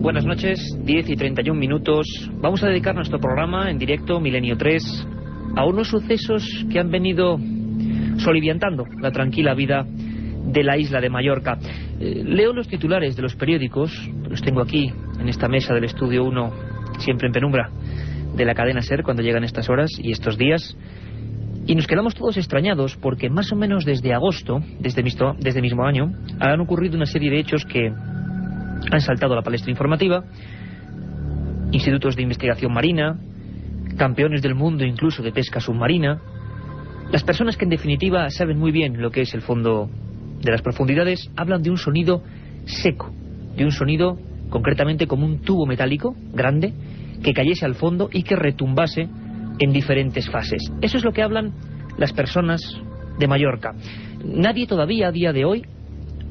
Buenas noches, 10:31. Vamos a dedicar nuestro programa en directo, Milenio 3, a unos sucesos que han venido soliviantando la tranquila vida de la isla de Mallorca. Leo los titulares de los periódicos, los tengo aquí en esta mesa del Estudio 1, siempre en penumbra, de la cadena SER cuando llegan estas horas y estos días, y nos quedamos todos extrañados porque más o menos desde agosto, desde mismo año, han ocurrido una serie de hechos que han saltado a la palestra informativa: institutos de investigación marina, campeones del mundo incluso de pesca submarina, las personas que en definitiva saben muy bien lo que es el fondo de las profundidades, hablan de un sonido seco, de un sonido concretamente como un tubo metálico grande que cayese al fondo y que retumbase en diferentes fases. Eso es lo que hablan las personas de Mallorca. Nadie todavía a día de hoy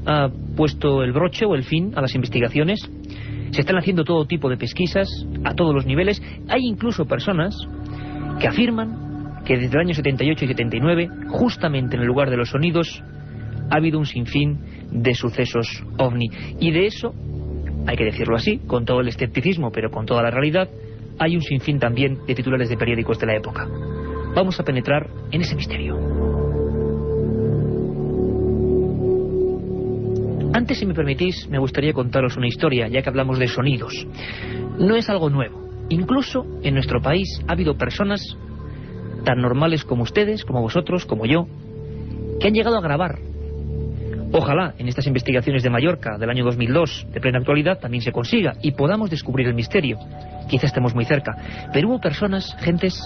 ha puesto el broche o el fin a las investigaciones. Se están haciendo todo tipo de pesquisas a todos los niveles. Hay incluso personas que afirman que desde el año 78 y 79, justamente en el lugar de los sonidos, ha habido un sinfín de sucesos ovni. Y de eso, hay que decirlo así, con todo el escepticismo, pero con toda la realidad, hay un sinfín también de titulares de periódicos de la época. Vamos a penetrar en ese misterio. Antes, si me permitís, me gustaría contaros una historia, ya que hablamos de sonidos. No es algo nuevo. Incluso en nuestro país ha habido personas tan normales como ustedes, como vosotros, como yo, que han llegado a grabar. Ojalá en estas investigaciones de Mallorca del año 2002, de plena actualidad, también se consiga y podamos descubrir el misterio. Quizá estemos muy cerca, pero hubo personas, gentes,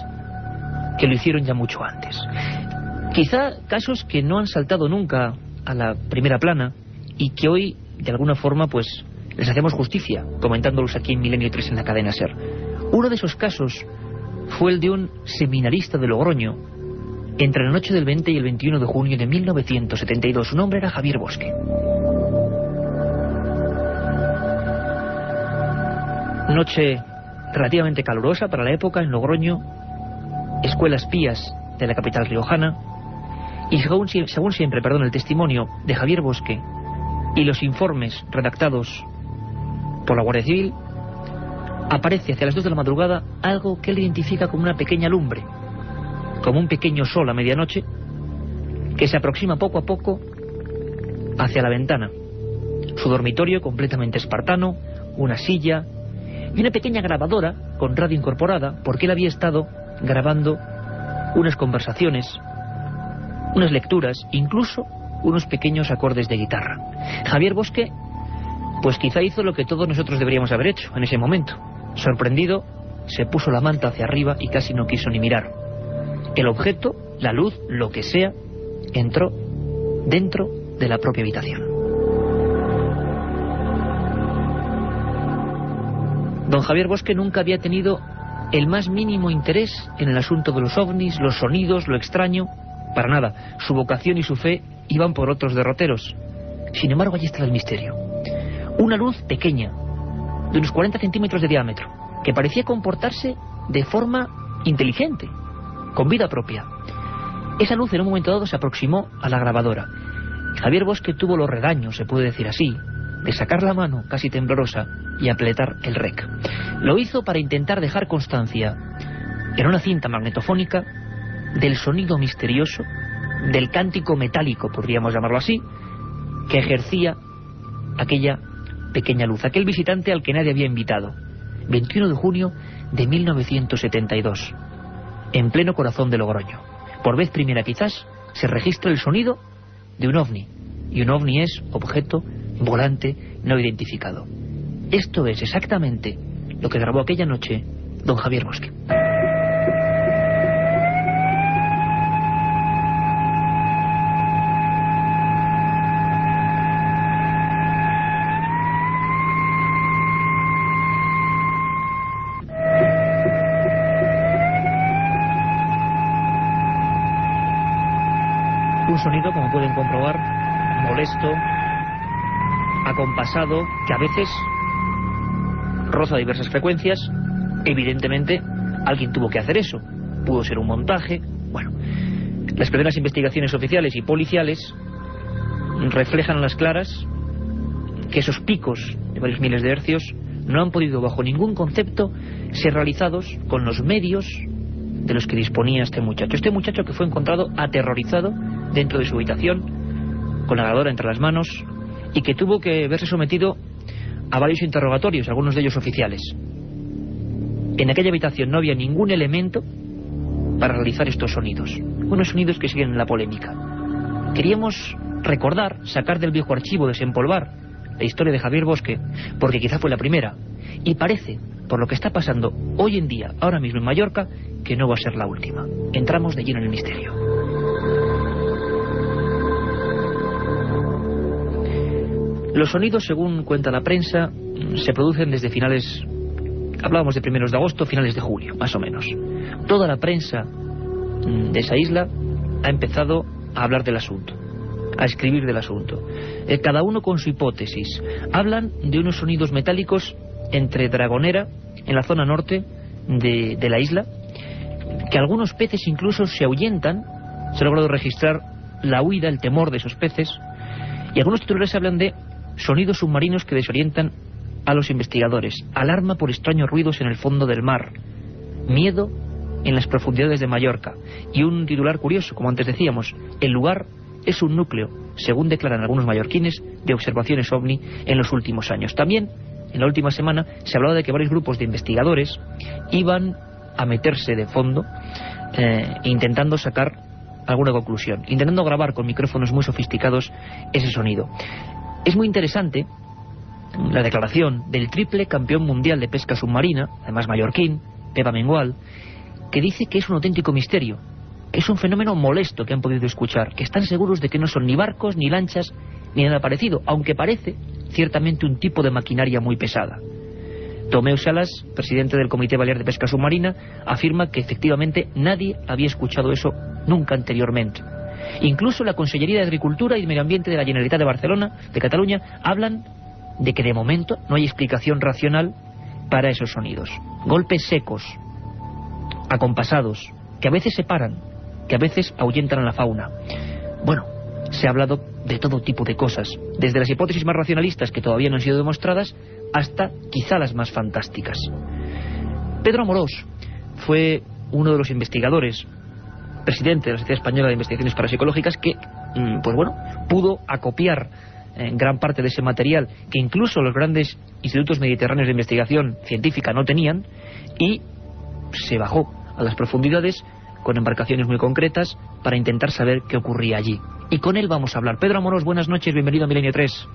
que lo hicieron ya mucho antes. Quizá casos que no han saltado nunca a la primera plana y que hoy, de alguna forma, pues les hacemos justicia, comentándolos aquí en Milenio 3 en la cadena SER. Uno de esos casos fue el de un seminarista de Logroño, entre la noche del 20 y el 21 de junio de 1972. Su nombre era Javier Bosque. Noche relativamente calurosa para la época en Logroño, escuelas pías de la capital riojana, y según siempre, el testimonio de Javier Bosque y los informes redactados por la Guardia Civil, aparece hacia las 2 de la madrugada algo que él identifica como una pequeña lumbre, como un pequeño sol a medianoche, que se aproxima poco a poco hacia la ventana. Su dormitorio completamente espartano, una silla y una pequeña grabadora con radio incorporada, porque él había estado grabando unas conversaciones, unas lecturas, incluso unos pequeños acordes de guitarra. Javier Bosque, pues quizá hizo lo que todos nosotros deberíamos haber hecho en ese momento. Sorprendido, se puso la manta hacia arriba y casi no quiso ni mirar. El objeto, la luz, lo que sea, entró dentro de la propia habitación. Don Javier Bosque nunca había tenido el más mínimo interés en el asunto de los ovnis, los sonidos, lo extraño, para nada. Su vocación y su fe iban por otros derroteros. Sin embargo, allí está el misterio. Una luz pequeña, de unos 40 centímetros de diámetro, que parecía comportarse de forma inteligente, con vida propia. Esa luz en un momento dado se aproximó a la grabadora. Javier Bosque tuvo los regaños, se puede decir así, de sacar la mano casi temblorosa y apretar el rec. Lo hizo para intentar dejar constancia en una cinta magnetofónica del sonido misterioso, del cántico metálico, podríamos llamarlo así, que ejercía aquella pequeña luz, aquel visitante al que nadie había invitado. 21 de junio de 1972. En pleno corazón de Logroño. Por vez primera quizás se registra el sonido de un ovni. Y un ovni es objeto volante no identificado. Esto es exactamente lo que grabó aquella noche don Javier Bosque. Un sonido, como pueden comprobar, molesto, acompasado, que a veces roza diversas frecuencias. Evidentemente, alguien tuvo que hacer eso. Pudo ser un montaje. Bueno, las primeras investigaciones oficiales y policiales reflejan a las claras que esos picos de varios miles de hercios no han podido bajo ningún concepto ser realizados con los medios de los que disponía este muchacho que fue encontrado aterrorizado dentro de su habitación con la grabadora entre las manos y que tuvo que verse sometido a varios interrogatorios, algunos de ellos oficiales. En aquella habitación no había ningún elemento para realizar estos sonidos, unos sonidos que siguen en la polémica. Queríamos recordar, sacar del viejo archivo, desempolvar la historia de Javier Bosque, porque quizá fue la primera, y parece, por lo que está pasando hoy en día, ahora mismo en Mallorca, que no va a ser la última. Entramos de lleno en el misterio. Los sonidos, según cuenta la prensa, se producen desde finales, hablábamos de primeros de agosto, finales de julio, más o menos. Toda la prensa de esa isla ha empezado a hablar del asunto, a escribir del asunto. Cada uno con su hipótesis. Hablan de unos sonidos metálicos entre Dragonera, en la zona norte de la isla, que algunos peces incluso se ahuyentan. Se ha logrado registrar la huida, el temor de esos peces. Y algunos titulares hablan de sonidos submarinos que desorientan a los investigadores, alarma por extraños ruidos en el fondo del mar, miedo en las profundidades de Mallorca. Y un titular curioso, como antes decíamos, el lugar es un núcleo, según declaran algunos mallorquines, de observaciones OVNI en los últimos años. También, en la última semana, se hablaba de que varios grupos de investigadores iban a meterse de fondo, intentando sacar alguna conclusión, intentando grabar con micrófonos muy sofisticados ese sonido. Es muy interesante la declaración del triple campeón mundial de pesca submarina, además mallorquín, Pepa Mengual, que dice que es un auténtico misterio, que es un fenómeno molesto que han podido escuchar, que están seguros de que no son ni barcos, ni lanchas, ni nada parecido, aunque parece ciertamente un tipo de maquinaria muy pesada. Tomeu Salas, presidente del Comité Balear de Pesca Submarina, afirma que efectivamente nadie había escuchado eso nunca anteriormente. Incluso la Consellería de Agricultura y Medio Ambiente de la Generalitat de Barcelona, de Cataluña, hablan de que de momento no hay explicación racional para esos sonidos. Golpes secos, acompasados, que a veces se paran, que a veces ahuyentan a la fauna. Bueno, se ha hablado de todo tipo de cosas, desde las hipótesis más racionalistas que todavía no han sido demostradas hasta quizá las más fantásticas. Pedro Amorós fue uno de los investigadores, presidente de la Sociedad Española de Investigaciones Parapsicológicas, que, pues bueno, pudo acopiar gran parte de ese material que incluso los grandes institutos mediterráneos de investigación científica no tenían, y se bajó a las profundidades con embarcaciones muy concretas para intentar saber qué ocurría allí. Y con él vamos a hablar. Pedro Amorós, buenas noches, bienvenido a Milenio 3.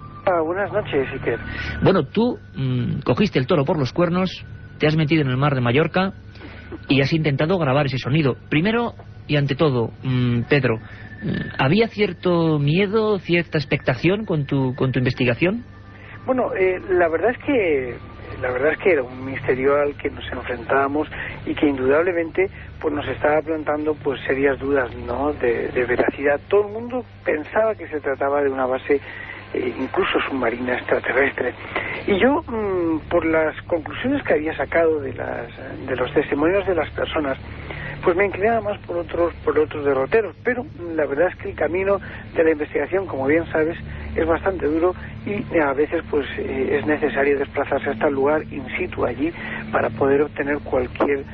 Buenas noches, Iker. Bueno, tú cogiste el toro por los cuernos, te has metido en el mar de Mallorca y has intentado grabar ese sonido. Primero y ante todo, Pedro, ¿había cierto miedo, cierta expectación con tu investigación? Bueno, la verdad es que era un misterio al que nos enfrentábamos y que indudablemente pues nos estaba plantando pues serias dudas, ¿no?, de veracidad. Todo el mundo pensaba que se trataba de una base incluso submarina extraterrestre. Y yo, por las conclusiones que había sacado de los testimonios de las personas, pues me inclinaba más por otros derroteros, pero la verdad es que el camino de la investigación, como bien sabes, es bastante duro y a veces pues es necesario desplazarse hasta el lugar in situ allí para poder obtener cualquier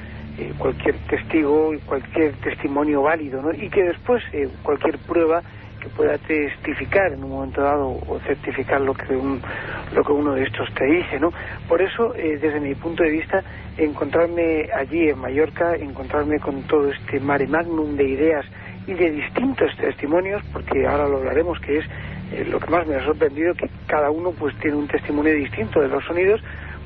testigo y cualquier testimonio válido, ¿no? Y que después cualquier prueba que pueda testificar en un momento dado o certificar lo que uno de estos te dice, ¿no? Por eso, desde mi punto de vista, encontrarme allí en Mallorca, encontrarme con todo este mare magnum de ideas y de distintos testimonios, porque ahora lo hablaremos, que es lo que más me ha sorprendido, que cada uno pues tiene un testimonio distinto de los sonidos,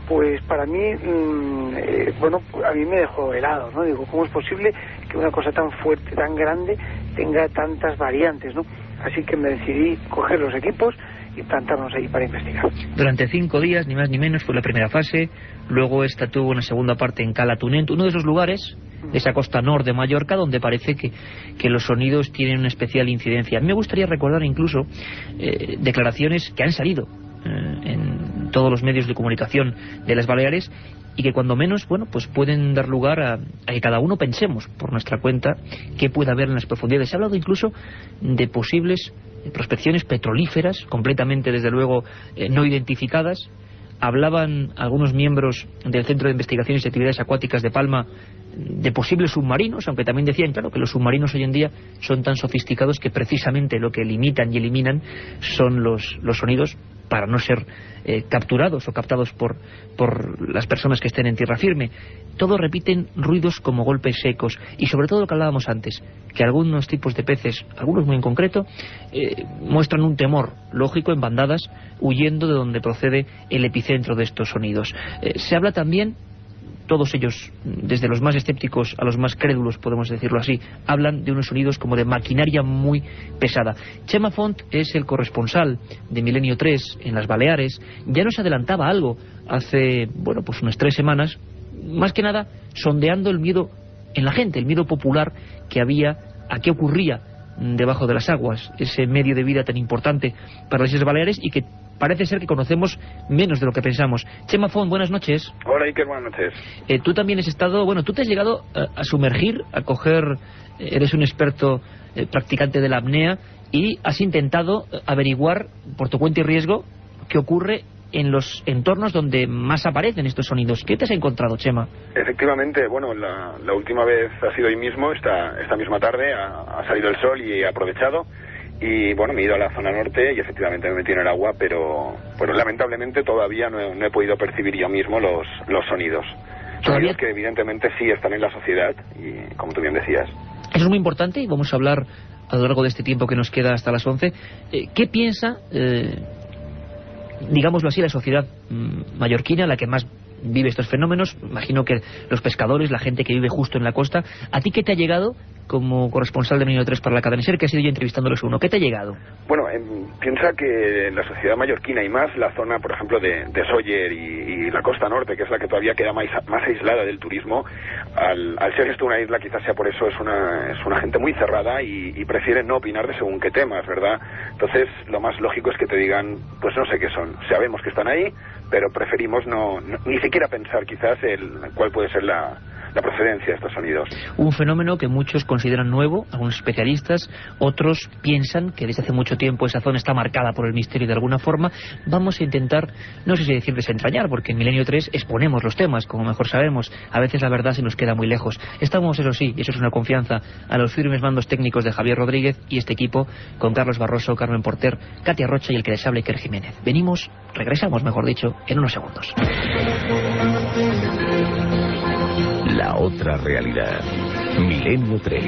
pues para mí, a mí me dejó helado, ¿no? Digo, ¿cómo es posible que una cosa tan fuerte, tan grande, tenga tantas variantes, ¿no? Así que me decidí coger los equipos y plantarnos ahí para investigar. Durante 5 días, ni más ni menos, fue la primera fase. Luego esta tuvo una segunda parte en Cala Tunent, uno de esos lugares de esa costa norte de Mallorca donde parece que los sonidos tienen una especial incidencia. A mí me gustaría recordar incluso declaraciones que han salido en todos los medios de comunicación de las Baleares y que cuando menos, bueno, pues pueden dar lugar a que cada uno pensemos por nuestra cuenta qué puede haber en las profundidades. Se ha hablado incluso de posibles prospecciones petrolíferas, completamente, desde luego, no identificadas, hablaban algunos miembros del Centro de Investigaciones y Actividades Acuáticas de Palma de posibles submarinos, aunque también decían, claro, que los submarinos hoy en día son tan sofisticados que precisamente lo que limitan y eliminan son los sonidos para no ser capturados o captados por las personas que estén en tierra firme. Todos repiten ruidos como golpes secos y sobre todo lo que hablábamos antes, que algunos tipos de peces, algunos muy en concreto, muestran un temor lógico en bandadas, huyendo de donde procede el epicentro de estos sonidos. Se habla también, todos ellos, desde los más escépticos a los más crédulos, podemos decirlo así, hablan de unos sonidos como de maquinaria muy pesada. Chema Font es el corresponsal de Milenio 3 en las Baleares. Ya nos adelantaba algo hace, bueno, pues unas 3 semanas, más que nada sondeando el miedo en la gente, el miedo popular que había a qué ocurría debajo de las aguas, ese medio de vida tan importante para las Islas Baleares y que parece ser que conocemos menos de lo que pensamos. Chema Font, buenas noches. Hola Iker, buenas noches. Tú también has estado, bueno, tú te has llegado a sumergir, a coger, eres un experto practicante de la apnea y has intentado averiguar por tu cuenta y riesgo qué ocurre en los entornos donde más aparecen estos sonidos. ¿Qué te has encontrado, Chema? Efectivamente, bueno, la última vez ha sido hoy mismo, esta misma tarde, ha salido el sol y he aprovechado. Y bueno, me he ido a la zona norte y efectivamente me he metido en el agua, pero bueno, lamentablemente todavía no he podido percibir yo mismo los sonidos. Sonidos que evidentemente sí están en la sociedad y como tú bien decías. Eso es muy importante y vamos a hablar a lo largo de este tiempo que nos queda hasta las 11. ¿Qué piensa, digámoslo así, la sociedad mallorquina, la que más vive estos fenómenos? Imagino que los pescadores, la gente que vive justo en la costa. ¿A ti qué te ha llegado como corresponsal de Milenio 3 para la cadena SER, que has ido yo entrevistándolos uno? ¿Qué te ha llegado? Bueno, piensa que la sociedad mallorquina y más la zona, por ejemplo, de Sóller y la costa norte, que es la que todavía queda más aislada del turismo, al ser esto una isla, quizás sea por eso, es una gente muy cerrada y prefiere no opinar de según qué temas, ¿verdad? Entonces, lo más lógico es que te digan, pues no sé qué son, sabemos que están ahí, pero preferimos ni siquiera pensar quizás cuál puede ser la procedencia de estos sonidos. Un fenómeno que muchos consideran nuevo, algunos especialistas, otros piensan que desde hace mucho tiempo esa zona está marcada por el misterio de alguna forma. Vamos a intentar, no sé si decir desentrañar, porque en Milenio 3 exponemos los temas, como mejor sabemos. A veces la verdad se nos queda muy lejos. Estamos, eso sí, y eso es una confianza, a los firmes mandos técnicos de Javier Rodríguez y este equipo, con Carlos Barroso, Carmen Porter, Katia Rocha y el que les habla, Iker Jiménez. Regresamos, mejor dicho, en unos segundos. La otra realidad. Milenio 3.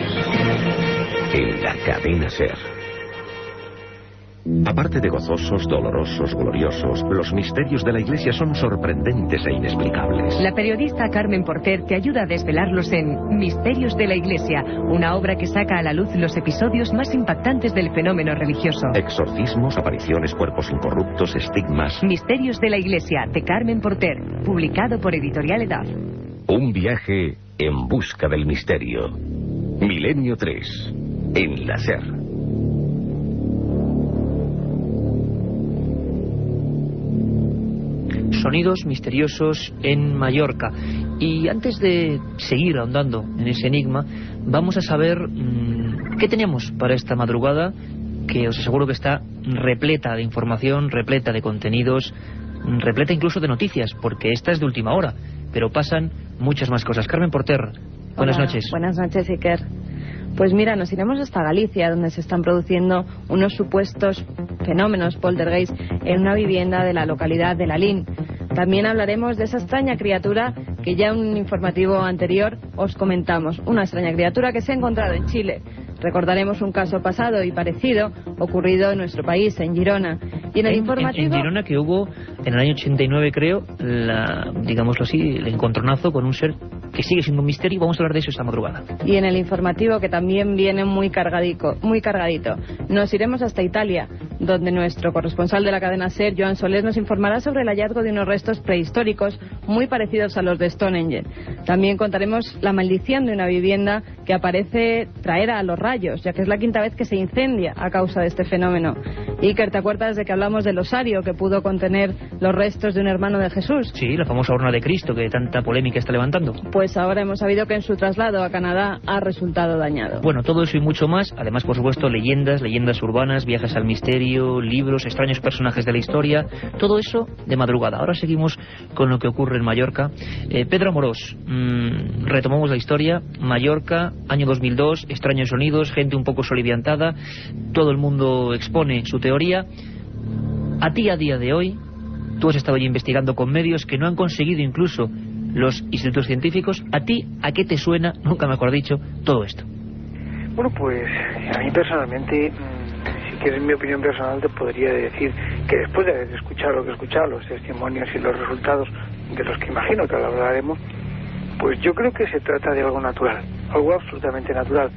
En la cadena SER. Aparte de gozosos, dolorosos, gloriosos, los misterios de la Iglesia son sorprendentes e inexplicables. La periodista Carmen Porter te ayuda a desvelarlos en Misterios de la Iglesia, una obra que saca a la luz los episodios más impactantes del fenómeno religioso. Exorcismos, apariciones, cuerpos incorruptos, estigmas. Misterios de la Iglesia, de Carmen Porter, publicado por Editorial Edad. Un viaje en busca del misterio. Milenio 3. En la SER. Sonidos misteriosos en Mallorca. Y antes de seguir ahondando en ese enigma, vamos a saber qué tenemos para esta madrugada, que os aseguro que está repleta de información, repleta de contenidos, repleta incluso de noticias, porque esta es de última hora, pero pasan muchas más cosas. Carmen Porter, buenas noches. Buenas noches, Iker. Pues mira, nos iremos hasta Galicia, donde se están produciendo unos supuestos fenómenos poltergeist en una vivienda de la localidad de Lalín. También hablaremos de esa extraña criatura que ya en un informativo anterior os comentamos. Una extraña criatura que se ha encontrado en Chile. Recordaremos un caso pasado y parecido ocurrido en nuestro país, en Girona. Y en el informativo... En Girona, que hubo en el año 89, creo, digámoslo así, el encontronazo con un ser que sigue siendo un misterio. Vamos a hablar de eso esta madrugada. Y en el informativo, que también viene muy cargadito, nos iremos hasta Italia, donde nuestro corresponsal de la cadena SER, Joan Solés, nos informará sobre el hallazgo de unos restos prehistóricos muy parecidos a los de Stonehenge. También contaremos la maldición de una vivienda que aparece traer a los rayos, ya que es la quinta vez que se incendia a causa de este fenómeno. Iker, ¿te acuerdas de que hablamos del osario que pudo contener los restos de un hermano de Jesús? Sí, la famosa urna de Cristo que tanta polémica está levantando. Pues ahora hemos sabido que en su traslado a Canadá ha resultado dañado. Bueno, todo eso y mucho más, además por supuesto leyendas urbanas, viajes al misterio, libros, extraños personajes de la historia, todo eso de madrugada. Ahora seguimos con lo que ocurre en Mallorca. Pedro Amorós, retomamos la historia. Mallorca, año 2002, extraños sonidos, gente un poco soliviantada, todo el mundo expone su teoría. A ti, a día de hoy, tú has estado ya investigando con medios que no han conseguido incluso los institutos científicos. ¿A ti, a qué te suena, nunca mejor dicho, todo esto? Bueno, pues a mí personalmente, si quieres mi opinión personal, te podría decir que después de haber escuchado lo que he escuchado, los testimonios y los resultados de los que imagino que hablaremos, pues yo creo que se trata de algo natural, algo absolutamente natural.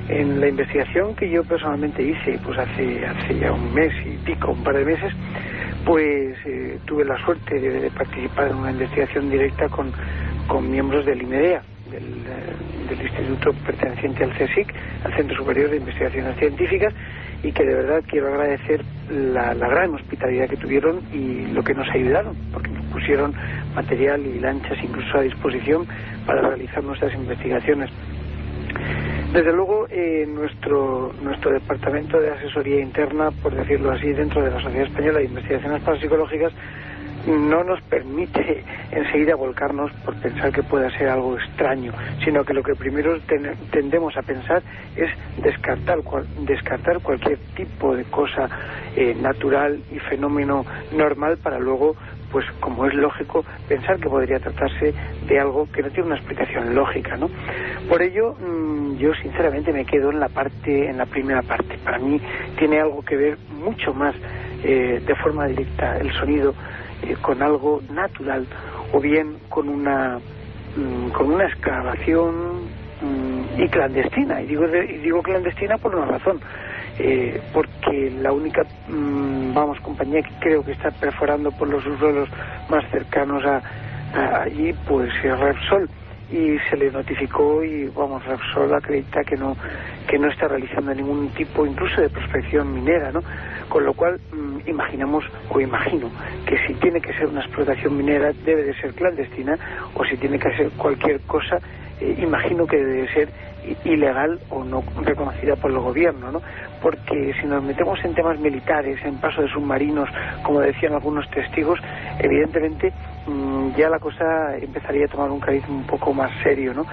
En la investigación que yo personalmente hice, pues hace ya un mes y pico, un par de meses, pues tuve la suerte de participar en una investigación directa con miembros del IMEDEA, del instituto perteneciente al CSIC, al Centro Superior de Investigaciones Científicas, y que de verdad quiero agradecer la gran hospitalidad que tuvieron y lo que nos ayudaron, porque nos pusieron material y lanchas incluso a disposición para realizar nuestras investigaciones. Desde luego, nuestro departamento de asesoría interna, por decirlo así, dentro de la Sociedad Española de Investigaciones Parapsicológicas, no nos permite enseguida volcarnos por pensar que pueda ser algo extraño, sino que lo que primero tendemos a pensar es descartar cualquier tipo de cosa natural y fenómeno normal para luego, pues como es lógico, pensar que podría tratarse de algo que no tiene una explicación lógica, ¿no? Por ello, yo sinceramente me quedo en la primera parte. Para mí tiene algo que ver mucho más de forma directa el sonido con algo natural, o bien con una excavación y clandestina. Y digo clandestina por una razón, porque la única compañía que creo que está perforando por los subsuelos más cercanos allí, pues es Repsol, y se le notificó y Repsol acredita que no está realizando ningún tipo incluso de prospección minera, ¿no? Con lo cual imagino que si tiene que ser una explotación minera debe de ser clandestina, o si tiene que ser cualquier cosa, imagino que debe de ser ilegal o no reconocida por el gobierno, ¿no? Porque si nos metemos en temas militares, en paso de submarinos, como decían algunos testigos, evidentemente ya la cosa empezaría a tomar un cariz un poco más serio, ¿no?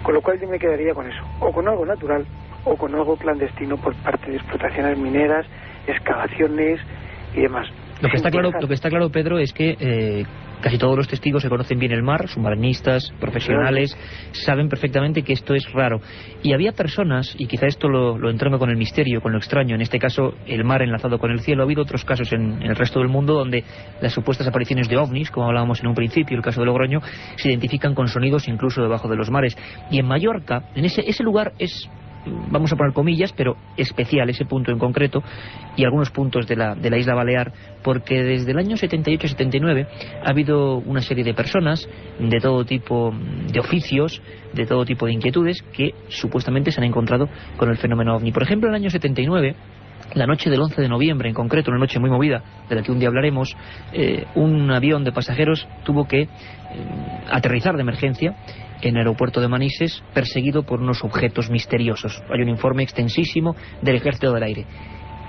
Con lo cual yo me quedaría con eso, o con algo natural o con algo clandestino por parte de explotaciones mineras, excavaciones y demás. Lo que está claro, Pedro, es que casi todos los testigos se conocen bien el mar, submarinistas, profesionales, saben perfectamente que esto es raro. Y había personas, y quizá esto lo entronca con el misterio, con lo extraño, en este caso el mar enlazado con el cielo. Ha habido otros casos en el resto del mundo donde las supuestas apariciones de ovnis, como hablábamos en un principio, el caso de Logroño, se identifican con sonidos incluso debajo de los mares. Y en Mallorca, en ese lugar es, vamos a poner comillas, pero especial ese punto en concreto, y algunos puntos de la isla Balear, porque desde el año 78-79 ha habido una serie de personas de todo tipo de oficios, de todo tipo de inquietudes, que supuestamente se han encontrado con el fenómeno ovni. Por ejemplo, en el año 79, la noche del 11 de noviembre en concreto, una noche muy movida, de la que un día hablaremos, un avión de pasajeros tuvo que aterrizar de emergencia en el aeropuerto de Manises, perseguido por unos objetos misteriosos. Hay un informe extensísimo del Ejército del Aire.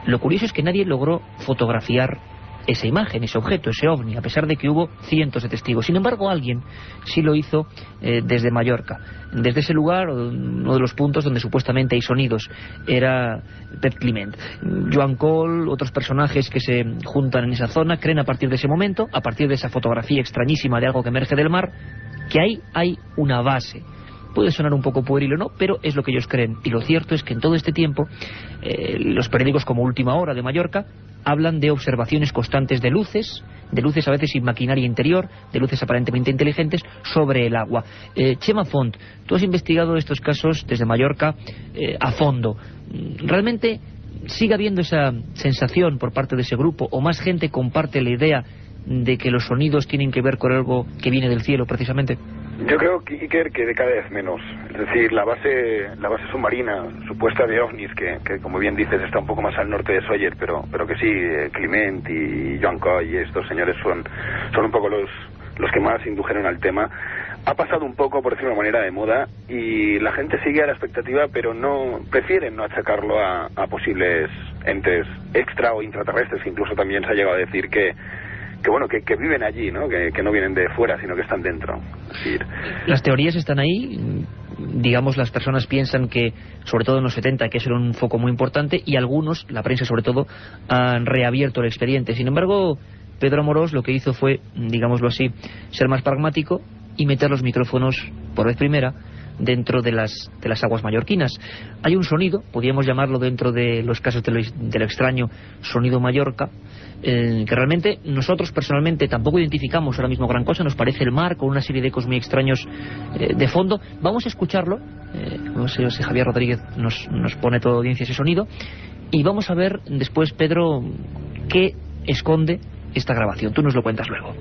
Lo curioso es que nadie logró fotografiar esa imagen, ese objeto, ese ovni, a pesar de que hubo cientos de testigos. Sin embargo, alguien sí lo hizo desde Mallorca. Desde ese lugar, uno de los puntos donde supuestamente hay sonidos, era Pep Climent. Joan Cole, otros personajes que se juntan en esa zona, creen a partir de ese momento, a partir de esa fotografía extrañísima de algo que emerge del mar, que ahí hay una base. Puede sonar un poco pueril o no, pero es lo que ellos creen. Y lo cierto es que en todo este tiempo, los periódicos como Última Hora de Mallorca hablan de observaciones constantes de luces a veces sin maquinaria interior, de luces aparentemente inteligentes sobre el agua. Chema Font, tú has investigado estos casos desde Mallorca a fondo. ¿Realmente sigue habiendo esa sensación por parte de ese grupo, o más gente comparte la idea de que los sonidos tienen que ver con algo que viene del cielo precisamente? Yo creo, Iker, que de cada vez menos. Es decir, la base submarina supuesta de ovnis, que como bien dices está un poco más al norte de Sawyer, pero que sí, Clement y Joan Coy y estos señores son un poco los que más indujeron al tema. Ha pasado un poco, por decirlo de una manera, de moda, y la gente sigue a la expectativa, pero prefieren no achacarlo a posibles entes extra o intraterrestres, que incluso también se ha llegado a decir que viven allí, ¿no? Que no vienen de fuera, sino que están dentro. Es decir, las teorías están ahí. Digamos, las personas piensan que, sobre todo en los 70, que eso era un foco muy importante, y algunos, la prensa sobre todo, han reabierto el expediente. Sin embargo, Pedro Amorós lo que hizo fue, digámoslo así, ser más pragmático y meter los micrófonos, por vez primera, dentro de las aguas mallorquinas. Hay un sonido, podríamos llamarlo dentro de los casos de lo extraño, sonido Mallorca, que realmente nosotros personalmente tampoco identificamos ahora mismo gran cosa. Nos parece el mar con una serie de ecos muy extraños de fondo. Vamos a escucharlo. No sé si Javier Rodríguez nos pone toda audiencia ese sonido, y vamos a ver después, Pedro, qué esconde esta grabación. Tú nos lo cuentas luego.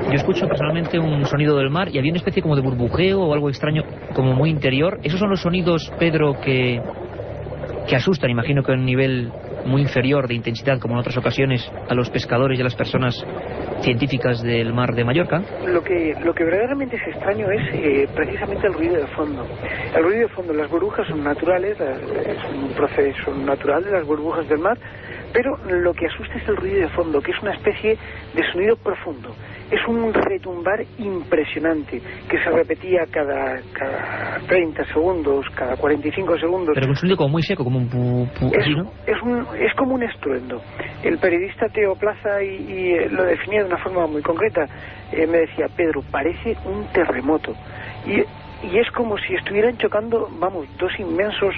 Yo escucho personalmente un sonido del mar y había una especie como de burbujeo o algo extraño, como muy interior. Esos son los sonidos, Pedro, que asustan, imagino que a un nivel muy inferior de intensidad, como en otras ocasiones, a los pescadores y a las personas científicas del mar de Mallorca. Lo que verdaderamente es extraño es precisamente el ruido de fondo. El ruido de fondo, las burbujas son naturales, es un proceso natural de las burbujas del mar, pero lo que asusta es el ruido de fondo, que es una especie de sonido profundo. Es un retumbar impresionante que se repetía cada 30 segundos, cada 45 segundos. Pero un sonido como muy seco, como un pu, así, ¿no? Es como un estruendo. El periodista Teo Plaza y lo definía de una forma muy concreta. Me decía, Pedro, parece un terremoto. Y es como si estuvieran chocando, dos inmensos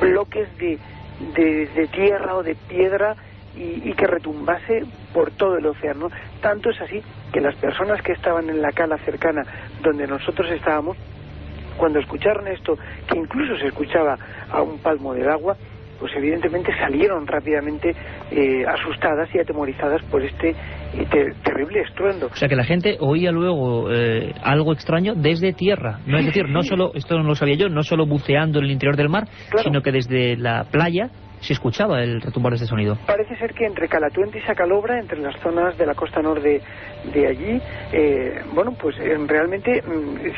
bloques de tierra o de piedra, y que retumbase por todo el océano. Tanto es así que las personas que estaban en la cala cercana donde nosotros estábamos, cuando escucharon esto, que incluso se escuchaba a un palmo del agua, pues evidentemente salieron rápidamente asustadas y atemorizadas por este terrible estruendo. O sea que la gente oía luego algo extraño desde tierra, no es decir, no solo, esto no lo sabía yo, no solo buceando en el interior del mar, claro, sino que desde la playa se escuchaba el retumbar de este sonido. Parece ser que entre Calatuente y Sacalobra, entre las zonas de la costa norte de allí, pues realmente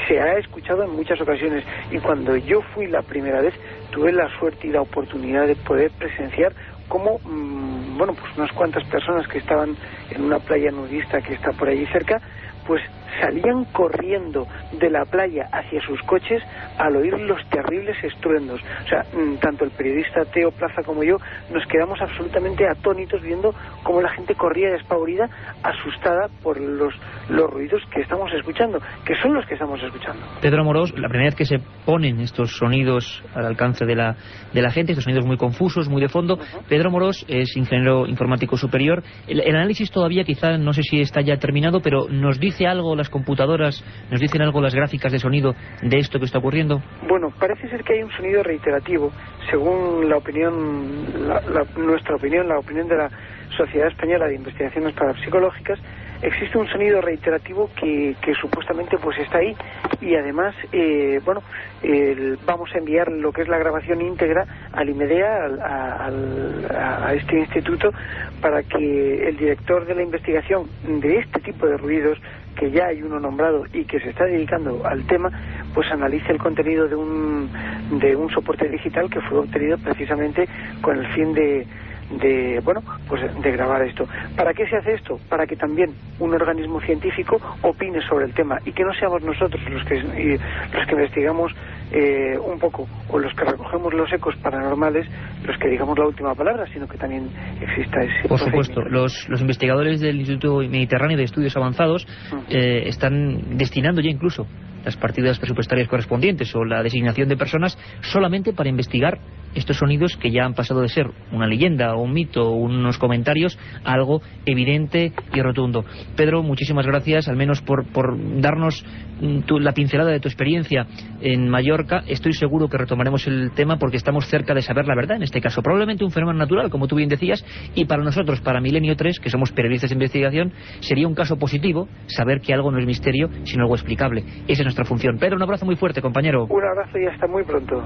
se ha escuchado en muchas ocasiones. Y cuando yo fui la primera vez, tuve la suerte y la oportunidad de poder presenciar cómo, unas cuantas personas que estaban en una playa nudista que está por allí cerca, pues salían corriendo de la playa hacia sus coches al oír los terribles estruendos. O sea, tanto el periodista Teo Plaza como yo nos quedamos absolutamente atónitos viendo cómo la gente corría despavorida, asustada por los ruidos que estamos escuchando, que son los que estamos escuchando. Pedro Amorós, la primera vez que se ponen estos sonidos al alcance de la gente, estos sonidos muy confusos, muy de fondo, Pedro Amorós es ingeniero informático superior. El análisis todavía quizá, no sé si está ya terminado, pero ¿nos dice algo las computadoras, nos dicen algo las gráficas de sonido de esto que está ocurriendo? Bueno, parece ser que hay un sonido reiterativo, según la opinión, nuestra opinión, la opinión de la Sociedad Española de Investigaciones Parapsicológicas. Existe un sonido reiterativo que supuestamente pues está ahí, y además vamos a enviar lo que es la grabación íntegra al IMEDEA, a este instituto, para que el director de la investigación de este tipo de ruidos, que ya hay uno nombrado y que se está dedicando al tema, pues analice el contenido de un soporte digital que fue obtenido precisamente con el fin de grabar esto. ¿Para qué se hace esto? Para que también un organismo científico opine sobre el tema, y que no seamos nosotros los que investigamos un poco, o los que recogemos los ecos paranormales, los que digamos la última palabra, sino que también exista ese Por supuesto, los investigadores del Instituto Mediterráneo de Estudios Avanzados están destinando ya incluso las partidas presupuestarias correspondientes o la designación de personas solamente para investigar estos sonidos que ya han pasado de ser una leyenda o un mito o unos comentarios a algo evidente y rotundo. Pedro, muchísimas gracias, al menos por darnos la pincelada de tu experiencia en Mallorca. Estoy seguro que retomaremos el tema porque estamos cerca de saber la verdad en este caso. Probablemente un fenómeno natural, como tú bien decías, y para nosotros, para Milenio 3, que somos periodistas de investigación, sería un caso positivo saber que algo no es misterio, sino algo explicable. Esa es nuestra función. Pedro, un abrazo muy fuerte, compañero. Un abrazo y hasta muy pronto.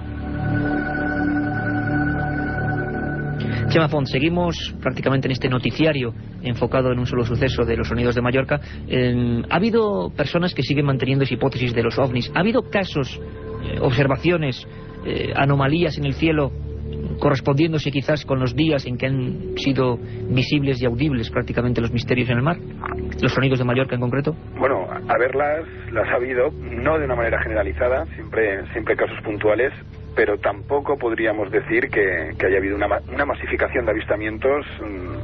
Chema Font, seguimos prácticamente en este noticiario enfocado en un solo suceso de los sonidos de Mallorca. Ha habido personas que siguen manteniendo esa hipótesis de los ovnis. ¿Ha habido casos, observaciones, anomalías en el cielo correspondiéndose quizás con los días en que han sido visibles y audibles prácticamente los misterios en el mar? ¿Los sonidos de Mallorca en concreto? Bueno, a verlas las ha habido, no de una manera generalizada, siempre casos puntuales, pero tampoco podríamos decir que haya habido una masificación de avistamientos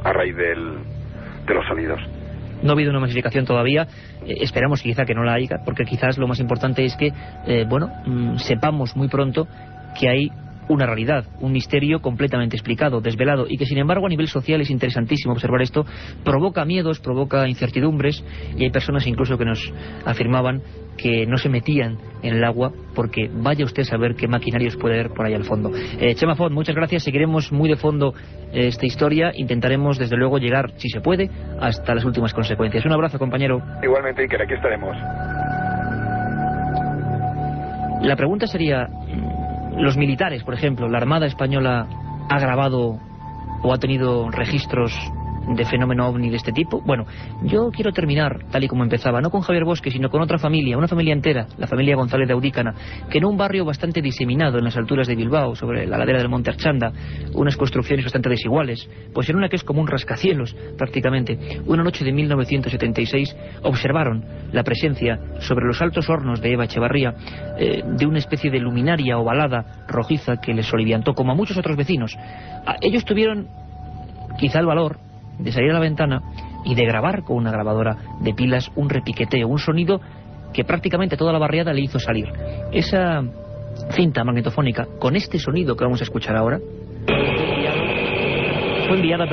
a raíz de los sonidos. No ha habido una masificación todavía, esperamos quizá que no la haya, porque quizás lo más importante es que, sepamos muy pronto que hay una realidad, un misterio completamente explicado, desvelado, y que sin embargo a nivel social es interesantísimo observar esto. Provoca miedos, provoca incertidumbres, y hay personas incluso que nos afirmaban que no se metían en el agua porque vaya usted a saber qué maquinarios puede haber por ahí al fondo. Chema Font, muchas gracias, seguiremos muy de fondo esta historia, intentaremos desde luego llegar, si se puede, hasta las últimas consecuencias. Un abrazo, compañero. Igualmente, Iker, aquí estaremos. La pregunta sería, los militares, por ejemplo, la Armada Española ha grabado o ha tenido registros de fenómeno ovni de este tipo. Bueno, yo quiero terminar tal y como empezaba, no con Javier Bosque, sino con otra familia, una familia entera, la familia González de Audícana, que en un barrio bastante diseminado en las alturas de Bilbao, sobre la ladera del Monte Archanda, unas construcciones bastante desiguales, pues en una que es como un rascacielos prácticamente, una noche de 1976 observaron la presencia sobre los altos hornos de Eva Echevarría de una especie de luminaria ovalada rojiza que les soliviantó, como a muchos otros vecinos. Ellos tuvieron quizá el valor de salir a la ventana y de grabar con una grabadora de pilas un repiqueteo, un sonido que prácticamente toda la barriada le hizo salir. Esa cinta magnetofónica con este sonido que vamos a escuchar ahora fue enviada,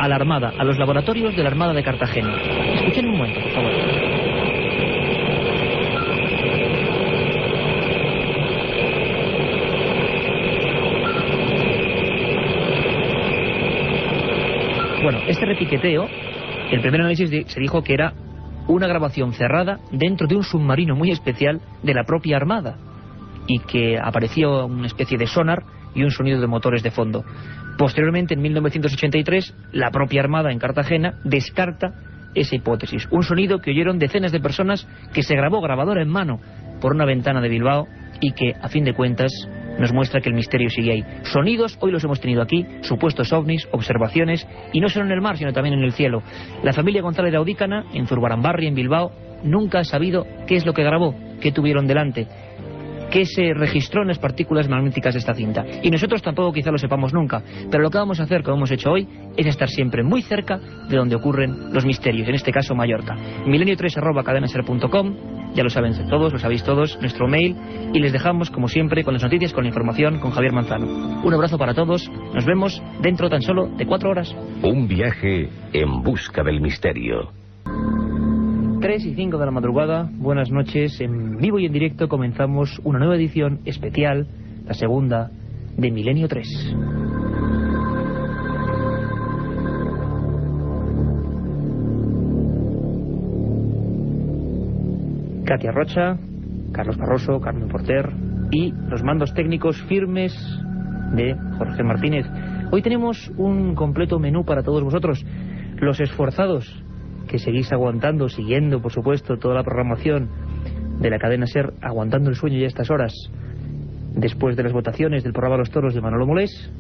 a la Armada, a los laboratorios de la Armada de Cartagena. Escuchen un momento, por favor. Bueno, este repiqueteo, el primer análisis se dijo que era una grabación cerrada dentro de un submarino muy especial de la propia Armada y que apareció una especie de sonar y un sonido de motores de fondo. Posteriormente, en 1983, la propia Armada en Cartagena descarta esa hipótesis. Un sonido que oyeron decenas de personas, que se grabó grabadora en mano por una ventana de Bilbao y que, a fin de cuentas, nos muestra que el misterio sigue ahí. Sonidos, hoy los hemos tenido aquí, supuestos ovnis, observaciones, y no solo en el mar, sino también en el cielo. La familia González de Audícana, en Zurbaranbarri, en Bilbao, nunca ha sabido qué es lo que grabó, qué tuvieron delante, qué se registró en las partículas magnéticas de esta cinta. Y nosotros tampoco quizá lo sepamos nunca, pero lo que vamos a hacer, como hemos hecho hoy, es estar siempre muy cerca de donde ocurren los misterios, en este caso Mallorca. milenio3@cadenaser.com, ya lo saben todos, lo sabéis todos, nuestro mail, y les dejamos, como siempre, con las noticias, con la información, con Javier Manzano. Un abrazo para todos, nos vemos dentro tan solo de 4 horas. Un viaje en busca del misterio. 3:05 de la madrugada, buenas noches, en vivo y en directo comenzamos una nueva edición especial, la segunda de Milenio 3. Katia Rocha, Carlos Barroso, Carmen Porter y los mandos técnicos firmes de Jorge Martínez. Hoy tenemos un completo menú para todos vosotros, los esforzados que seguís aguantando, siguiendo por supuesto toda la programación de la cadena SER, aguantando el sueño ya a estas horas, después de las votaciones del programa Los Toros de Manolo Molés,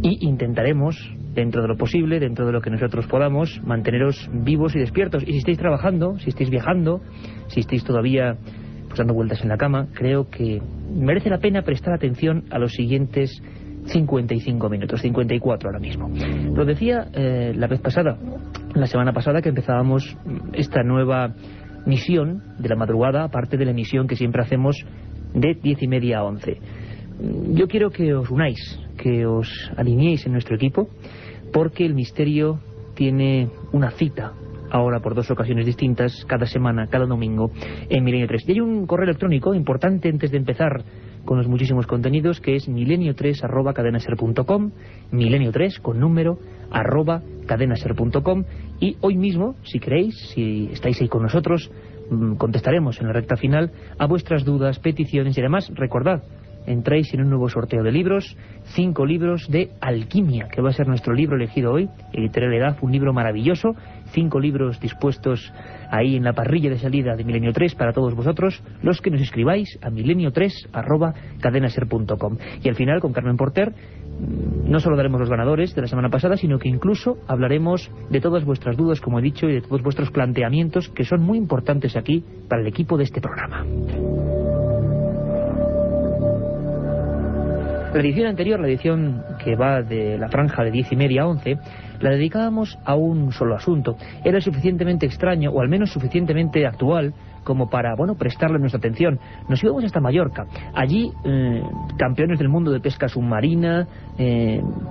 y intentaremos, dentro de lo posible, dentro de lo que nosotros podamos, manteneros vivos y despiertos. Y si estáis trabajando, si estáis viajando, si estáis todavía pues dando vueltas en la cama, creo que merece la pena prestar atención a los siguientes 55 minutos, 54 ahora mismo. Lo decía la semana pasada, que empezábamos esta nueva misión de la madrugada, aparte de la emisión que siempre hacemos de 10:30 a 11. Yo quiero que os unáis, que os alineéis en nuestro equipo, porque el misterio tiene una cita ahora por 2 ocasiones distintas, cada semana, cada domingo, en Milenio 3. Y hay un correo electrónico importante antes de empezar con los muchísimos contenidos, que es milenio3@cadenaser.com, milenio3 con número @cadenaser.com. Y hoy mismo, si queréis, si estáis ahí con nosotros, contestaremos en la recta final a vuestras dudas, peticiones, y además, recordad, entráis en un nuevo sorteo de libros, 5 libros de Alquimia, que va a ser nuestro libro elegido hoy, Editorial EDAF, un libro maravilloso, 5 libros dispuestos ahí en la parrilla de salida de Milenio 3 para todos vosotros, los que nos escribáis a milenio3@cadenaser.com. Y al final, con Carmen Porter, no solo daremos los ganadores de la semana pasada, sino que incluso hablaremos de todas vuestras dudas, como he dicho, y de todos vuestros planteamientos, que son muy importantes aquí para el equipo de este programa. La edición anterior, la edición que va de la franja de 10:30 a 11, la dedicábamos a un solo asunto. Era suficientemente extraño, o al menos suficientemente actual, como para, prestarle nuestra atención. Nos íbamos hasta Mallorca. Allí, campeones del mundo de pesca submarina,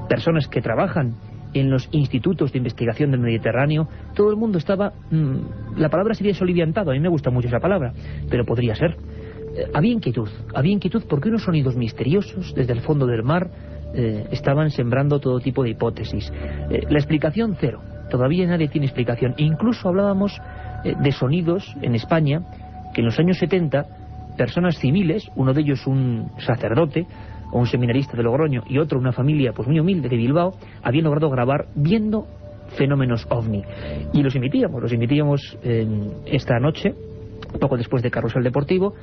personas que trabajan en los institutos de investigación del Mediterráneo, todo el mundo estaba, la palabra sería soliviantado, a mí me gusta mucho esa palabra, pero podría ser. Había inquietud porque unos sonidos misteriosos desde el fondo del mar estaban sembrando todo tipo de hipótesis. La explicación cero, todavía nadie tiene explicación. E incluso hablábamos de sonidos en España que en los años 70 personas civiles, uno de ellos un sacerdote o un seminarista de Logroño y otro una familia pues muy humilde de Bilbao, habían logrado grabar viendo fenómenos ovni. Y los emitíamos esta noche, poco después de Carrusel Deportivo.